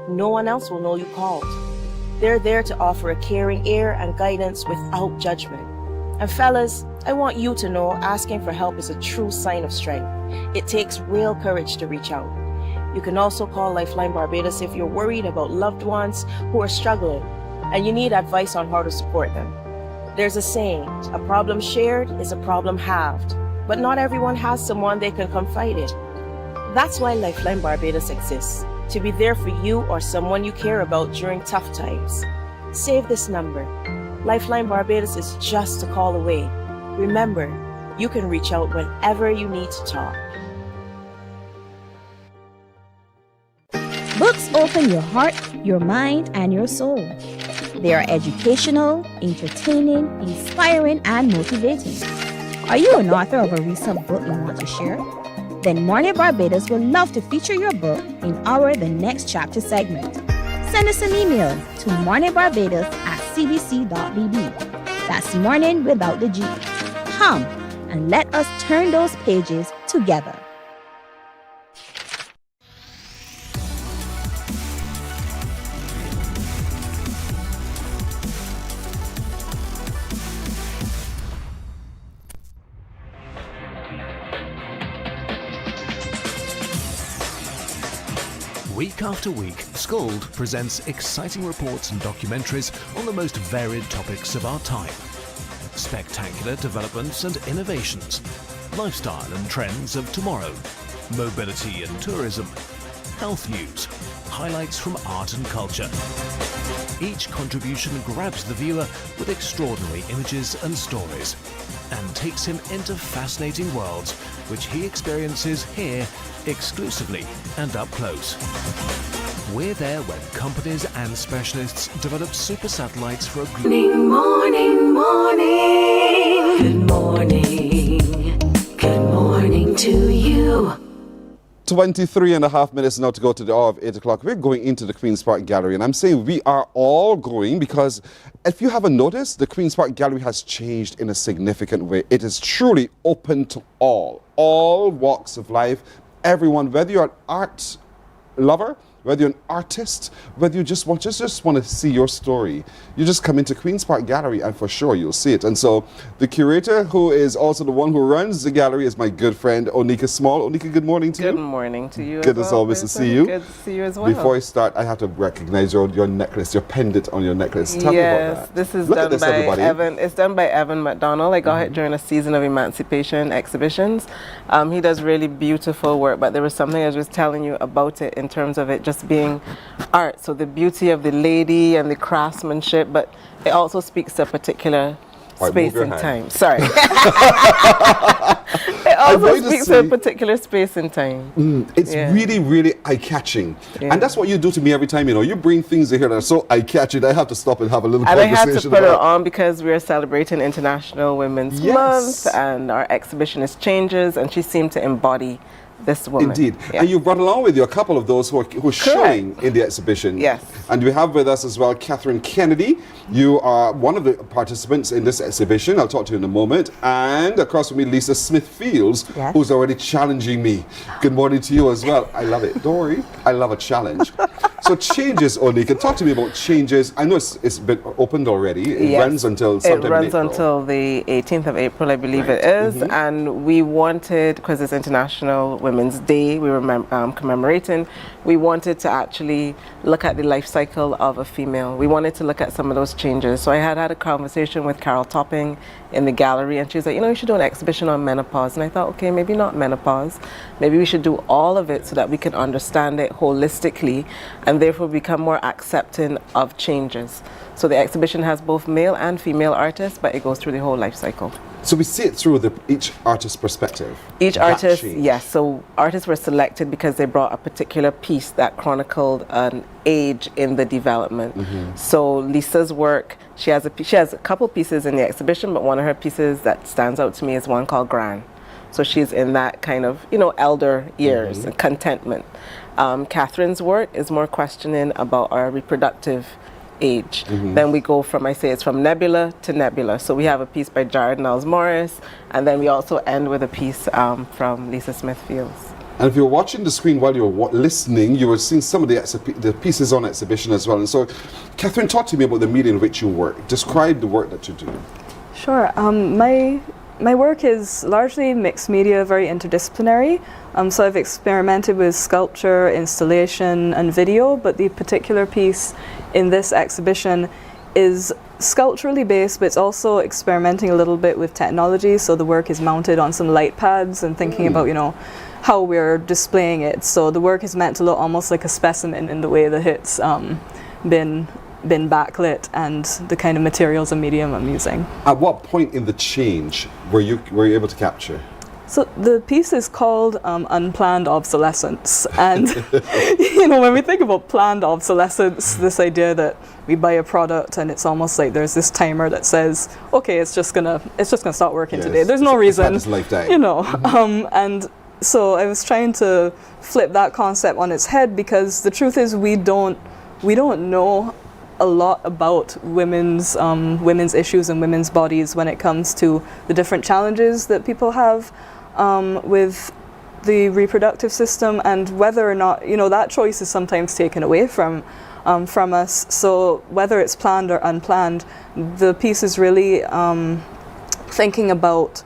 No one else will know you called. They're there to offer a caring ear and guidance without judgment. And fellas, I want you to know asking for help is a true sign of strength. It takes real courage to reach out. You can also call Lifeline Barbados if you're worried about loved ones who are struggling and you need advice on how to support them. There's a saying, a problem shared is a problem halved, but not everyone has someone they can confide in. That's why Lifeline Barbados exists, to be there for you or someone you care about during tough times. Save this number. Lifeline Barbados is just a call away. Remember, you can reach out whenever you need to talk. Books open your heart, your mind, and your soul. They are educational, entertaining, inspiring, and motivating. Are you an author of a recent book you want to share? Then Mornin Barbados will love to feature your book in our The Next Chapter segment. Send us an email to morninbarbados@cbc.bb. That's morning without the G. Come and let us turn those pages together. Week after week, Scold presents exciting reports and documentaries on the most varied topics of our time. Spectacular developments and innovations, lifestyle and trends of tomorrow, mobility and tourism, health news, highlights from art and culture. Each contribution grabs the viewer with extraordinary images and stories and takes him into fascinating worlds which he experiences here exclusively and up close. We're there when companies and specialists develop super satellites for a Morning, morning, morning. Good morning. Good morning to you. 23 and a half minutes now to go to the hour of 8 o'clock. We're going into the Queen's Park Gallery, and I'm saying we are all going because if you haven't noticed, the Queen's Park Gallery has changed in a significant way. It is truly open to all walks of life, everyone, whether you're an art lover, whether you're an artist, whether you just want to see your story. You just come into Queen's Park Gallery and for sure you'll see it. And so the curator, who is also the one who runs the gallery, is my good friend, Onika Small. Onika, good morning to you. Good morning to you. Good as always to see you. Good to see you as well. Before I start, I have to recognize your necklace, your pendant on your necklace. Tell me about that. This is Look done at this, by everybody. Evan. It's done by Evan McDonald. I got it during a season of emancipation exhibitions. He does really beautiful work, but there was something I was just telling you about it in terms of it just being art. So the beauty of the lady and the craftsmanship, but it also speaks to a particular space and time. Sorry. It also speaks to a particular space and time. It's really, really eye-catching. And that's what you do to me every time, you know. You bring things in here that are so eye-catching, I have to stop and have a little and conversation. I had to put it on because we're celebrating International Women's Month, and our exhibition is Changes, and she seemed to embody this woman. Indeed. And you brought along with you a couple of those who are showing in the exhibition. Yes. And we have with us as well Catherine Kennedy. You are one of the participants in this exhibition. I'll talk to you in a moment. And across from me, Lisa Smith-Fields, who's already challenging me. Good morning to you as well. I love it. Don't worry. I love a challenge. So Changes, Onika. Talk to me about Changes. I know it's been opened already. It runs until sometime It runs in April. until the 18th of April, I believe it is. And we wanted, because it's International Women's Day we were commemorating, we wanted to actually look at the life cycle of a female. We wanted to look at some of those changes. So I had a conversation with Carol Topping in the gallery, and she was like, you should do an exhibition on menopause. And I thought, okay, maybe not menopause. Maybe we should do all of it so that we can understand it holistically and therefore become more accepting of changes. So the exhibition has both male and female artists, but it goes through the whole life cycle. So we see it through each artist's perspective. Each artist, yes. So artists were selected because they brought a particular piece that chronicled an age in the development. So Lisa's work, she has a couple pieces in the exhibition, but one of her pieces that stands out to me is one called Gran. So she's in that kind of, elder years and contentment. Catherine's work is more questioning about our reproductive age. Then we go from, it's from nebula to nebula. So we have a piece by Jared Niles Morris, and then we also end with a piece from Lisa Smith Fields. And if you're watching the screen while you're listening, you were seeing some of the pieces on exhibition as well. And so, Catherine, talk to me about the medium in which you work. Describe the work that you do. Sure. My work is largely mixed media, very interdisciplinary. So I've experimented with sculpture, installation, and video, but the particular piece in this exhibition is sculpturally based, but it's also experimenting a little bit with technology. So the work is mounted on some light pads and thinking about, how we're displaying it. So the work is meant to look almost like a specimen in the way that it's been backlit and the kind of materials and medium I'm using. At what point in the change were you able to capture? So the piece is called Unplanned Obsolescence, and when we think about planned obsolescence, this idea that we buy a product and it's almost like there's this timer that says, okay, it's just gonna start working today. There's no reason, and so I was trying to flip that concept on its head, because the truth is we don't know a lot about women's issues and women's bodies when it comes to the different challenges that people have with the reproductive system, and whether or not that choice is sometimes taken away from us. So whether it's planned or unplanned, the piece is really thinking about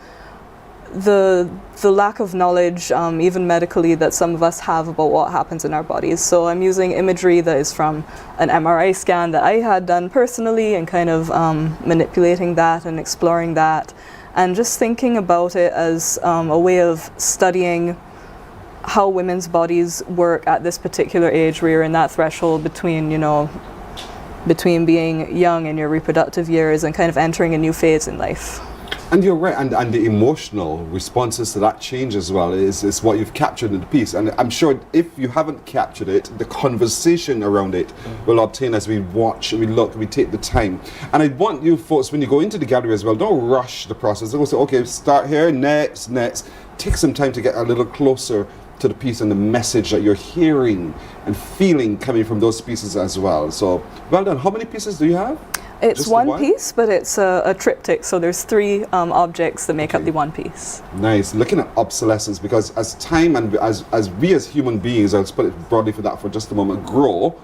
the lack of knowledge, even medically, that some of us have about what happens in our bodies. So I'm using imagery that is from an MRI scan that I had done personally, and kind of manipulating that and exploring that, and just thinking about it as a way of studying how women's bodies work at this particular age, where you're in that threshold between being young in your reproductive years and kind of entering a new phase in life. And you're right, and the emotional responses to that change as well is what you've captured in the piece. And I'm sure if you haven't captured it, the conversation around it will obtain as we watch, we look, we take the time. And I want you folks, when you go into the gallery as well, don't rush the process. Don't say, okay, start here, next. Take some time to get a little closer to the piece and the message that you're hearing and feeling coming from those pieces as well. So, well done. How many pieces do you have? It's one piece, but it's a triptych, so there's three objects that make up the one piece. Nice. Looking at obsolescence, because as time and as we as human beings, I'll put it broadly for that for just a moment, grow,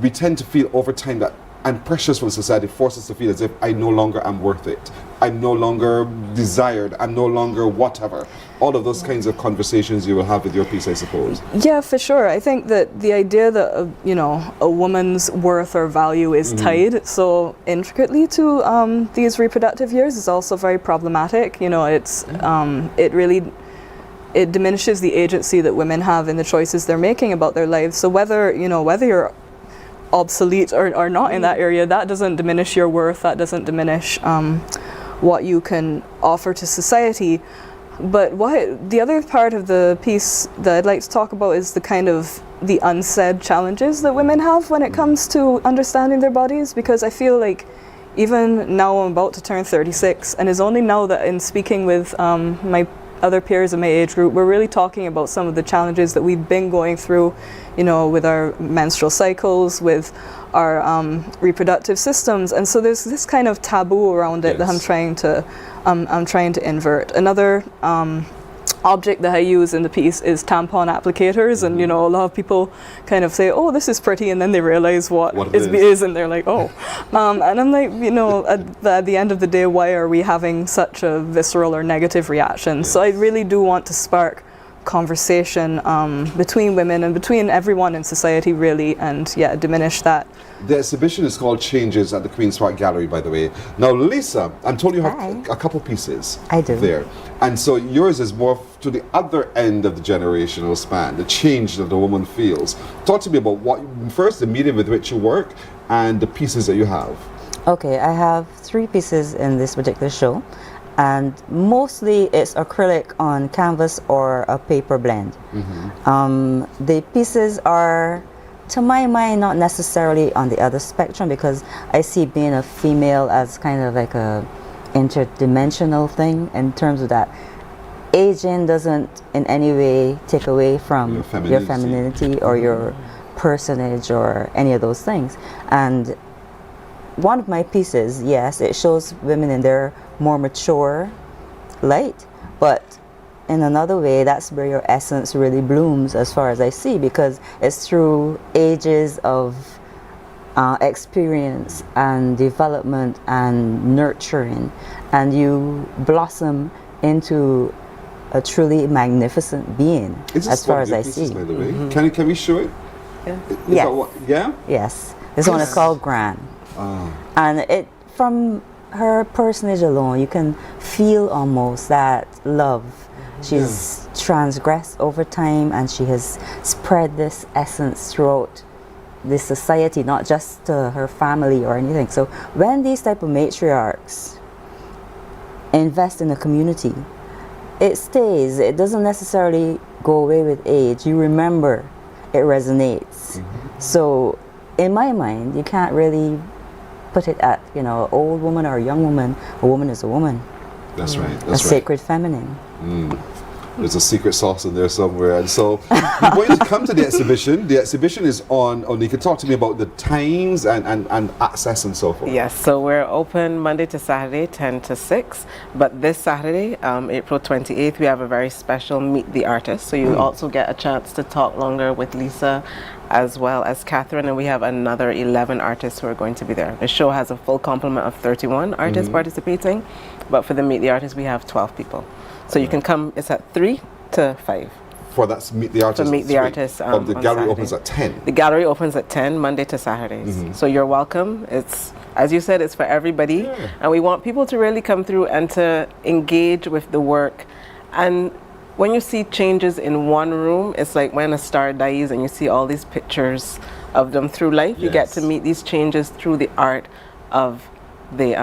we tend to feel over time that, and pressures from society force us to feel as if I no longer am worth it. I'm no longer desired. I'm no longer whatever. All of those kinds of conversations you will have with your piece, I suppose. Yeah, for sure. I think that the idea that a woman's worth or value is tied so intricately to these reproductive years is also very problematic. It diminishes the agency that women have in the choices they're making about their lives. So whether you're obsolete or not in that area, that doesn't diminish your worth. That doesn't diminish what you can offer to society. But the other part of the piece that I'd like to talk about is the kind of the unsaid challenges that women have when it comes to understanding their bodies, because I feel like even now I'm about to turn 36, and it's only now that in speaking with my other peers in my age group, we're really talking about some of the challenges that we've been going through, with our menstrual cycles, with our reproductive systems, and so there's this kind of taboo around it that I'm trying to invert. Another object that I use in the piece is tampon applicators, and a lot of people kind of say, oh, this is pretty, and then they realize what it is, and they're like, oh. And I'm like, at the end of the day, why are we having such a visceral or negative reaction? So I really do want to spark conversation between women and between everyone in society, really, and diminish that. The exhibition is called Changes at the Queen's Park Gallery, by the way. Now, Lisa, I'm told you have a couple pieces there. And so yours is more to the other end of the generational span, the change that the woman feels. Talk to me about first, the medium with which you work and the pieces that you have. Okay, I have 3 pieces in this particular show. And mostly it's acrylic on canvas or a paper blend. The pieces are, to my mind, not necessarily on the other spectrum, because I see being a female as kind of like a interdimensional thing, in terms of that aging doesn't in any way take away from your femininity or your personage or any of those things. And one of my pieces, yes, it shows women in their more mature light, but in another way, that's where your essence really blooms, as far as I see, because it's through ages of experience and development and nurturing, and you blossom into a truly magnificent being, as far as I see. By the way. Can we show it? Yeah. Yes. This one is called Gran. And it, from her personage alone, you can feel almost that love. She's transgressed over time, and she has spread this essence throughout this society, not just to her family or anything. So when these type of matriarchs invest in the community, it stays. It doesn't necessarily go away with age. You remember, it resonates. So in my mind, you can't really put it at, you know, old woman or a young woman. A woman is a woman. That's right. A sacred feminine. There's a secret sauce in there somewhere. And so we're going to come to the exhibition. The exhibition is on you can talk to me about the times and access and so forth. Yes, so we're open Monday to Saturday, 10 to 6. But this Saturday, April 28th, we have a very special Meet the Artist. So you also get a chance to talk longer with Lisa as well as Catherine, and we have another 11 artists who are going to be there. The show has a full complement of 31 artists participating, but for the Meet the Artist, we have 12 people. So you can come, it's at 3 to 5. For that's Meet the Artist. To Meet the Artist. The on gallery Saturday. opens at 10. The gallery opens at 10, Monday to Saturdays. So you're welcome. It's, as you said, it's for everybody. And we want people to really come through and to engage with the work. And when you see changes in one room, it's like when a star dies and you see all these pictures of them through life. You get to meet these changes through the art of the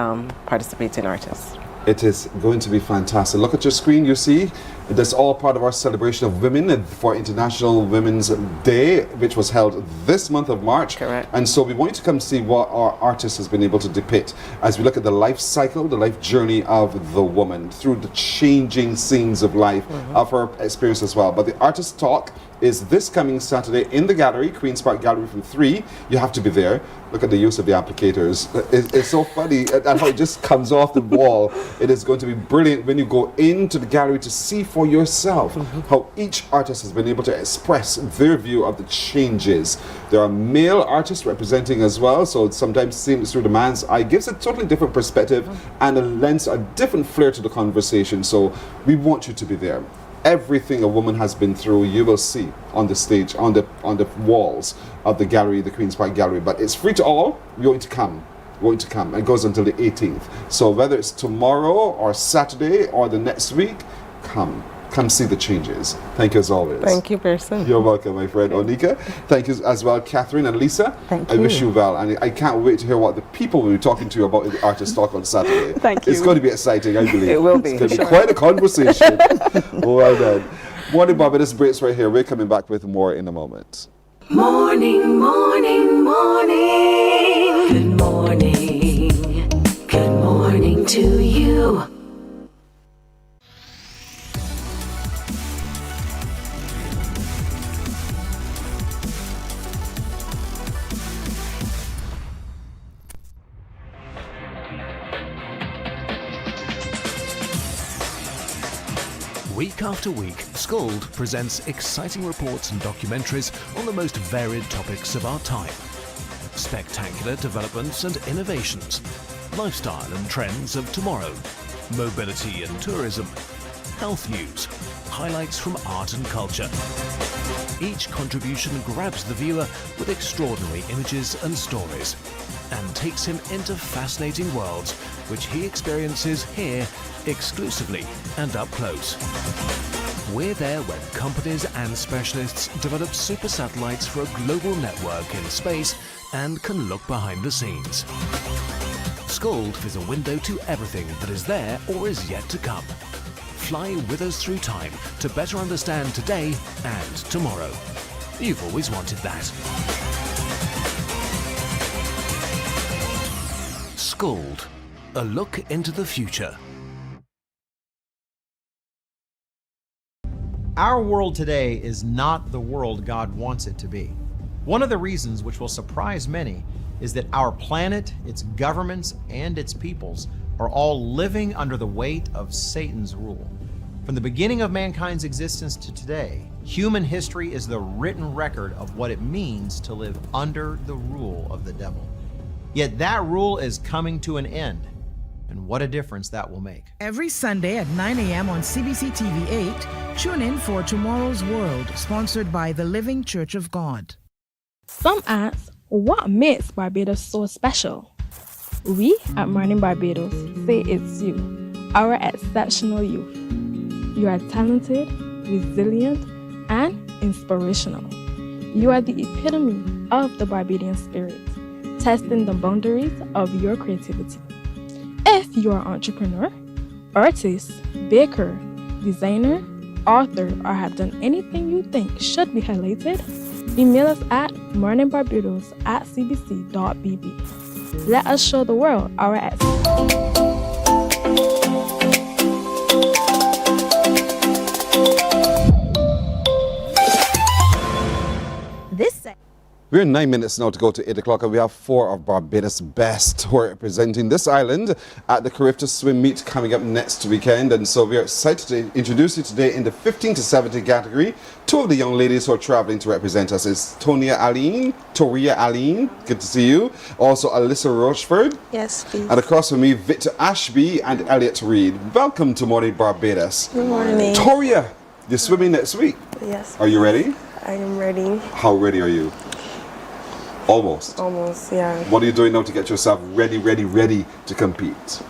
participating artists. It is going to be fantastic. Look at your screen, you see, that's all part of our celebration of women for International Women's Day, which was held this month of March. Correct. And so we want you to come see what our artist has been able to depict as we look at the life cycle, the life journey of the woman through the changing scenes of life, of her experience as well. But the artist talk is this coming Saturday in the gallery, Queen's Park Gallery from 3. You have to be there. Look at the use of the applicators. It's so funny and how it just comes off the wall. It is going to be brilliant when you go into the gallery to see for yourself how each artist has been able to express their view of the changes. There are male artists representing as well, so sometimes seeing it through the man's eye gives a totally different perspective and a lens, a different flair to the conversation. So we want you to be there. Everything a woman has been through, you will see on the stage, on the walls of the gallery, the Queen's Park Gallery. But it's free to all. You're going to come. You're going to come. It goes until the 18th. So whether it's tomorrow or Saturday or the next week, come. Come see the changes. Thank you as always. Thank you, Pearson. You're welcome, my friend Onika. Thank you as well, Catherine and Lisa. Thank I you. wish you well, and I can't wait to hear what the people will be talking to you about in the Artist Talk on Saturday. Thank you. It's going to be exciting, I believe. It will be. It's going to be quite a conversation. Well done. Morning Barbados breaks right here. We're coming back with more in a moment. Morning, morning, morning. Good morning. Good morning to you. Week after week, Scold presents exciting reports and documentaries on the most varied topics of our time. Spectacular developments and innovations, lifestyle and trends of tomorrow, mobility and tourism, health news, highlights from art and culture. Each contribution grabs the viewer with extraordinary images and stories and takes him into fascinating worlds which he experiences here exclusively and up close. We're there when companies and specialists develop super satellites for a global network in space and can look behind the scenes. Scold is a window to everything that is there or is yet to come. Fly with us through time to better understand today and tomorrow. You've always wanted that. Scold, a look into the future. Our world today is not the world God wants it to be. One of the reasons, which will surprise many, is that our planet, its governments, and its peoples are all living under the weight of Satan's rule. From the beginning of mankind's existence to today, human history is the written record of what it means to live under the rule of the devil. Yet that rule is coming to an end, and what a difference that will make. Every Sunday at 9 a.m. on CBC TV 8, tune in for Tomorrow's World, sponsored by the Living Church of God. Some ask, what makes Barbados so special? We at Mornin Barbados say it's you, our exceptional youth. You are talented, resilient, and inspirational. You are the epitome of the Barbadian spirit, testing the boundaries of your creativity. If you are an entrepreneur, artist, baker, designer, author, or have done anything you think should be highlighted, email us at morninbarbados@cbc.bb. Let us show the world our excellence. We're 9 minutes now to go to 8 o'clock, and we have 4 of Barbados' best who are representing this island at the Carifta Swim Meet coming up next weekend. And so we are excited to introduce you today in the 15 to 70 category. 2 of the young ladies who are traveling to represent us is Toria Aline, good to see you. Also Alyssa Rochford. Yes, please. And across from me, Victor Ashby and Elliot Reed. Welcome to Mornin Barbados. Good morning. Toria, you're swimming next week. Yes. Are you ready? I am ready. How ready are you? Almost. Almost, yeah. What are you doing now to get yourself ready to compete?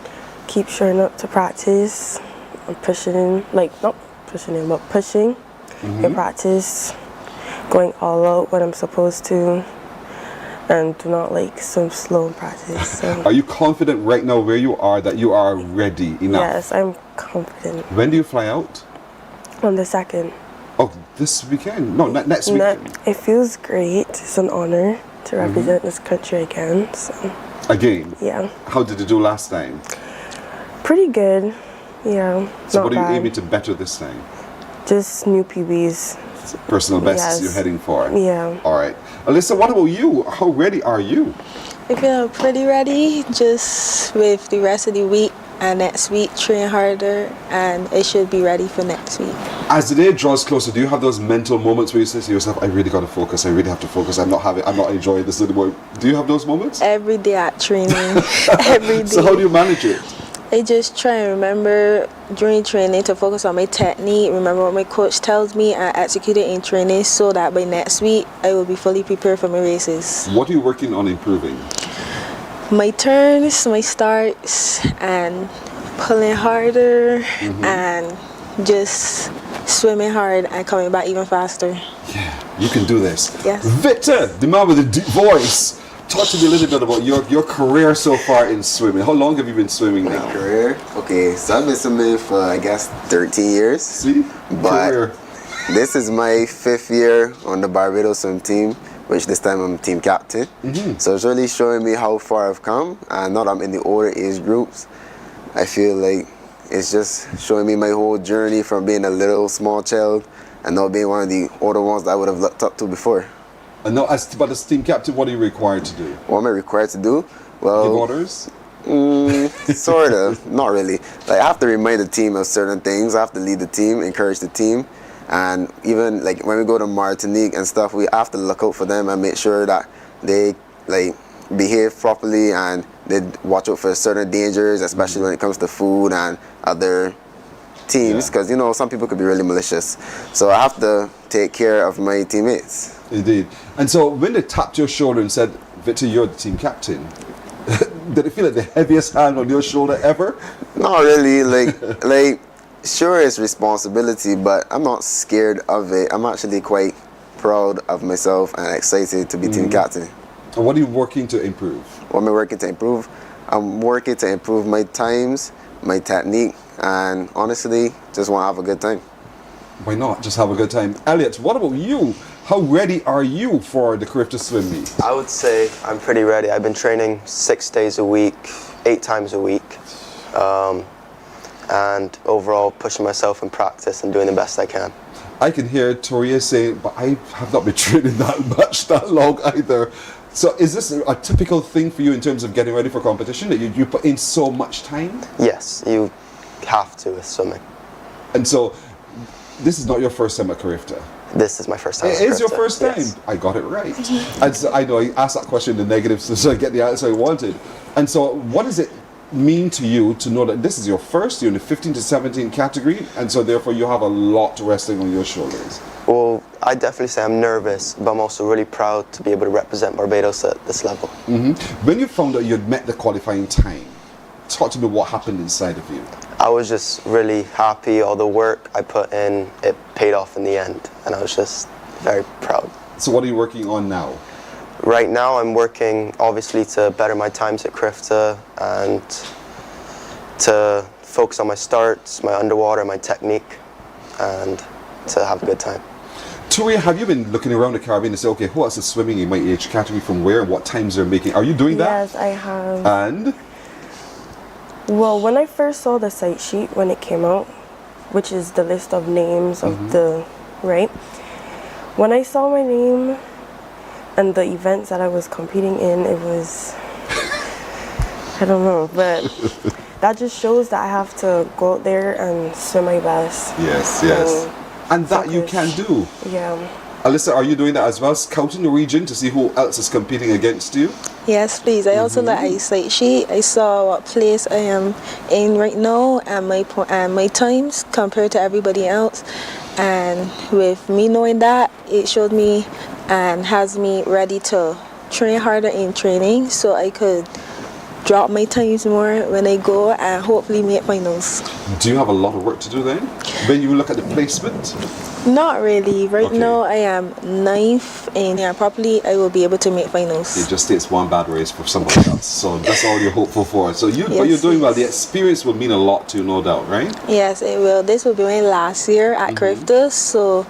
Keep showing up to practice. I'm pushing, not pushing in, but pushing in practice. Going all out when I'm supposed to. And do not swim slow in practice. So. Are you confident right now where you are that you are ready enough? Yes, I'm confident. When do you fly out? On the 2nd. Oh, this weekend? No, next weekend. It feels great. It's an honor to represent this country again. So. Again? Yeah. How did you do last time? Pretty good. Yeah. So not what are you bad. aiming to better this time? Just new PBs. Personal bests Yes. you're heading for? Yeah. All right. Alyssa, what about you? How ready are you? I feel pretty ready, just with the rest of the week and next week train harder, and it should be ready for next week. As the day draws closer, do you have those mental moments where you say to yourself, I really got to focus, I really have to focus, I'm not enjoying this anymore? Do you have those moments? Every day at training, every day. So how do you manage it? I just try and remember during training to focus on my technique, remember what my coach tells me, and execute it in training so that by next week I will be fully prepared for my races. What are you working on improving? My turns, my starts, and pulling harder, and just swimming hard and coming back even faster. Yeah, you can do this. Yes. Victor, the man with the deep voice. Talk to me a little bit about your career so far in swimming. How long have you been swimming now? My career? Okay, so I've been swimming for, I guess, 13 years. See? But career. This is my 5th year on the Barbados swim team, which this time I'm team captain. So it's really showing me how far I've come. And now that I'm in the older age groups, I feel like it's just showing me my whole journey from being a little small child and now being one of the older ones that I would have looked up to before. And now, as team captain, what are you required to do? What am I required to do? Well, give orders? Sort of, not really. I have to remind the team of certain things. I have to lead the team, encourage the team, and even when we go to Martinique and stuff, we have to look out for them and make sure that they behave properly and they watch out for certain dangers, especially when it comes to food and other teams, because you know some people could be really malicious. So I have to take care of my teammates. Indeed. And so when they tapped your shoulder and said, Victor, you're the team captain, did it feel like the heaviest hand on your shoulder ever? Not really. Like sure it's responsibility, but I'm not scared of it. I'm actually quite proud of myself and excited to be team captain. And what are you working to improve? What am I working to improve? I'm working to improve my times, my technique, and honestly, just want to have a good time. Why not? Just have a good time. Elliot, what about you? How ready are you for the Carifta Swim Meet? I would say I'm pretty ready. I've been training 6 days a week, 8 times a week, and overall pushing myself in practice and doing the best I can. I can hear Toria saying, but I have not been training that long either. So is this a typical thing for you in terms of getting ready for competition, that you put in so much time? Yes, you have to with swimming. And so this is not your first time at Carifta? This is my first time. It is your first time? Yes. I got it right. And so I know I asked that question in the negative so I get the answer I wanted. And so what does it mean to you to know that this is your first, you're in the 15 to 17 category, and so therefore you have a lot resting on your shoulders? Well, I definitely say I'm nervous, but I'm also really proud to be able to represent Barbados at this level. When you found out you'd met the qualifying time, talk to me what happened inside of you. I was just really happy. All the work I put in, it paid off in the end, and I was just very proud. So what are you working on now? Right now I'm working obviously to better my times at Carifta and to focus on my starts, my underwater, my technique, and to have a good time. Toria, have you been looking around the Caribbean to say, okay, who else is swimming in my age category, from where and what times they're making? Are you doing that? Yes, I have. And? Well, when I first saw the site sheet when it came out, which is the list of names of the, right? When I saw my name and the events that I was competing in, it was, I don't know, but that just shows that I have to go out there and swim my best. Yes. And that you can do. Yeah. Alyssa, are you doing that as well? Scouting the region to see who else is competing against you? Yes, please. I also look at a site sheet. I saw what place I am in right now and my times compared to everybody else. And with me knowing that, it showed me and has me ready to train harder in training so I could drop my times more when I go and hopefully make finals. Do you have a lot of work to do then? When you look at the placement? Not really. Right now I am 9th, and probably I will be able to make finals. It just takes one bad race for somebody else, so that's all you're hopeful for. So but you're doing well. The experience will mean a lot to you, no doubt, right? Yes, it will. This will be my last year at Carifta, so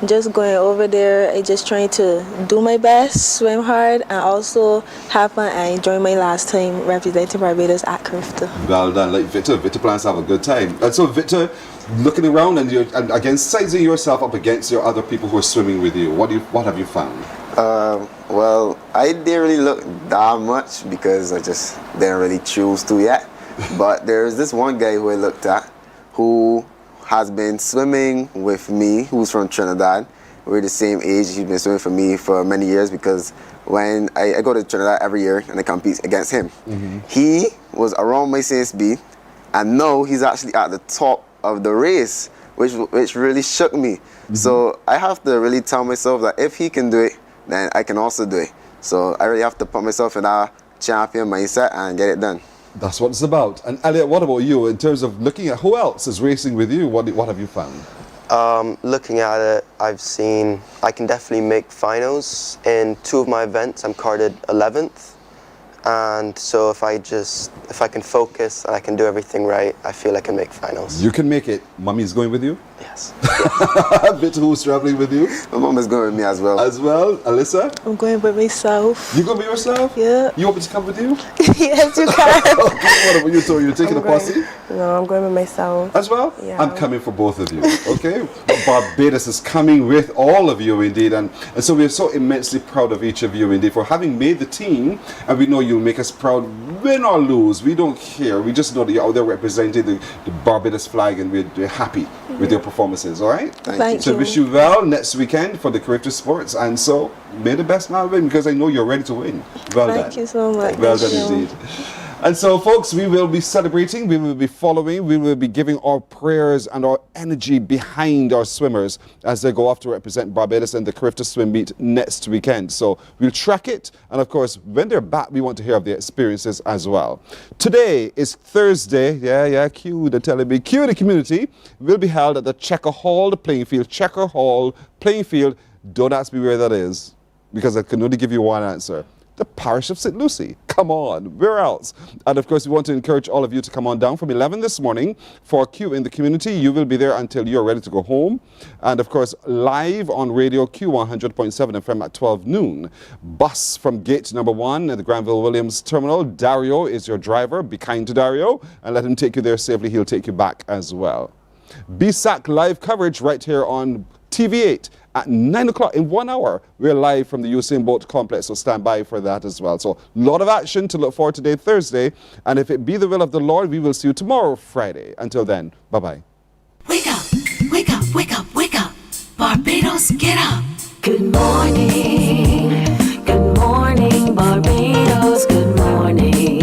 just going over there, I just trying to do my best, swim hard, and also have fun and enjoy my last time representing Barbados at Carifta. Well done. Like Victor plans to have a good time. And so Victor, looking around and again sizing yourself up against your other people who are swimming with you, what have you found? Well, I didn't really look that much because I just didn't really choose to yet. But there's this one guy who I looked at who has been swimming with me, who's from Trinidad. We're the same age. He's been swimming for me for many years because when I go to Trinidad every year and I compete against him. He was around my same speed, and now he's actually at the top of the race, which really shook me. So I have to really tell myself that if he can do it, then I can also do it. So I really have to put myself in that champion mindset and get it done. That's what it's about. And Elliot, what about you in terms of looking at who else is racing with you? What have you found? Looking at it, I've seen I can definitely make finals. In 2 of my events, I'm carded 11th. And so if I can focus and I can do everything right, I feel I can make finals. You can make it. Mommy's going with you? Yes. Victor, who's traveling with you? My mom is going with me as well. As well? Alyssa? I'm going by myself. You going by yourself? Yeah. You want me to come with you? Yes, you can. What about you, Tori? You're taking a posse? No, I'm going by myself. As well? Yeah. I'm coming for both of you, okay? Barbados is coming with all of you, indeed. And so we're so immensely proud of each of you, indeed, for having made the team. And we know you'll make us proud, win or lose. We don't care. We just know that you're out there representing the Barbados flag, and we're happy with your performances, all right? Thank you. So wish you well next weekend for the Carifta Sports. And so may the best man win, because I know you're ready to win. Well done. Thank you so much. Well done indeed. And so, folks, we will be celebrating, we will be following, we will be giving our prayers and our energy behind our swimmers as they go off to represent Barbados in the Carifta Swim Meet next weekend. So we'll track it, and of course, when they're back, we want to hear of their experiences as well. Today is Thursday, cue the telling cue the community, will be held at the Checker Hall, the playing field, Checker Hall, playing field. Don't ask me where that is, because I can only give you one answer. The parish of St. Lucie. Come on, where else? And of course, we want to encourage all of you to come on down from 11 this morning for a Q in the community. You will be there until you're ready to go home. And of course, live on radio Q100.7 FM at 12 noon. Bus from gate number 1 at the Granville Williams Terminal. Dario is your driver. Be kind to Dario and let him take you there safely. He'll take you back as well. BSAC live coverage right here on TV8. At 9 o'clock in 1 hour, we're live from the Usain Bolt complex, so stand by for that as well. So, a lot of action to look forward to today, Thursday. And if it be the will of the Lord, we will see you tomorrow, Friday. Until then, bye-bye. Wake up, wake up, wake up, wake up. Barbados, get up. Good morning, Barbados, good morning.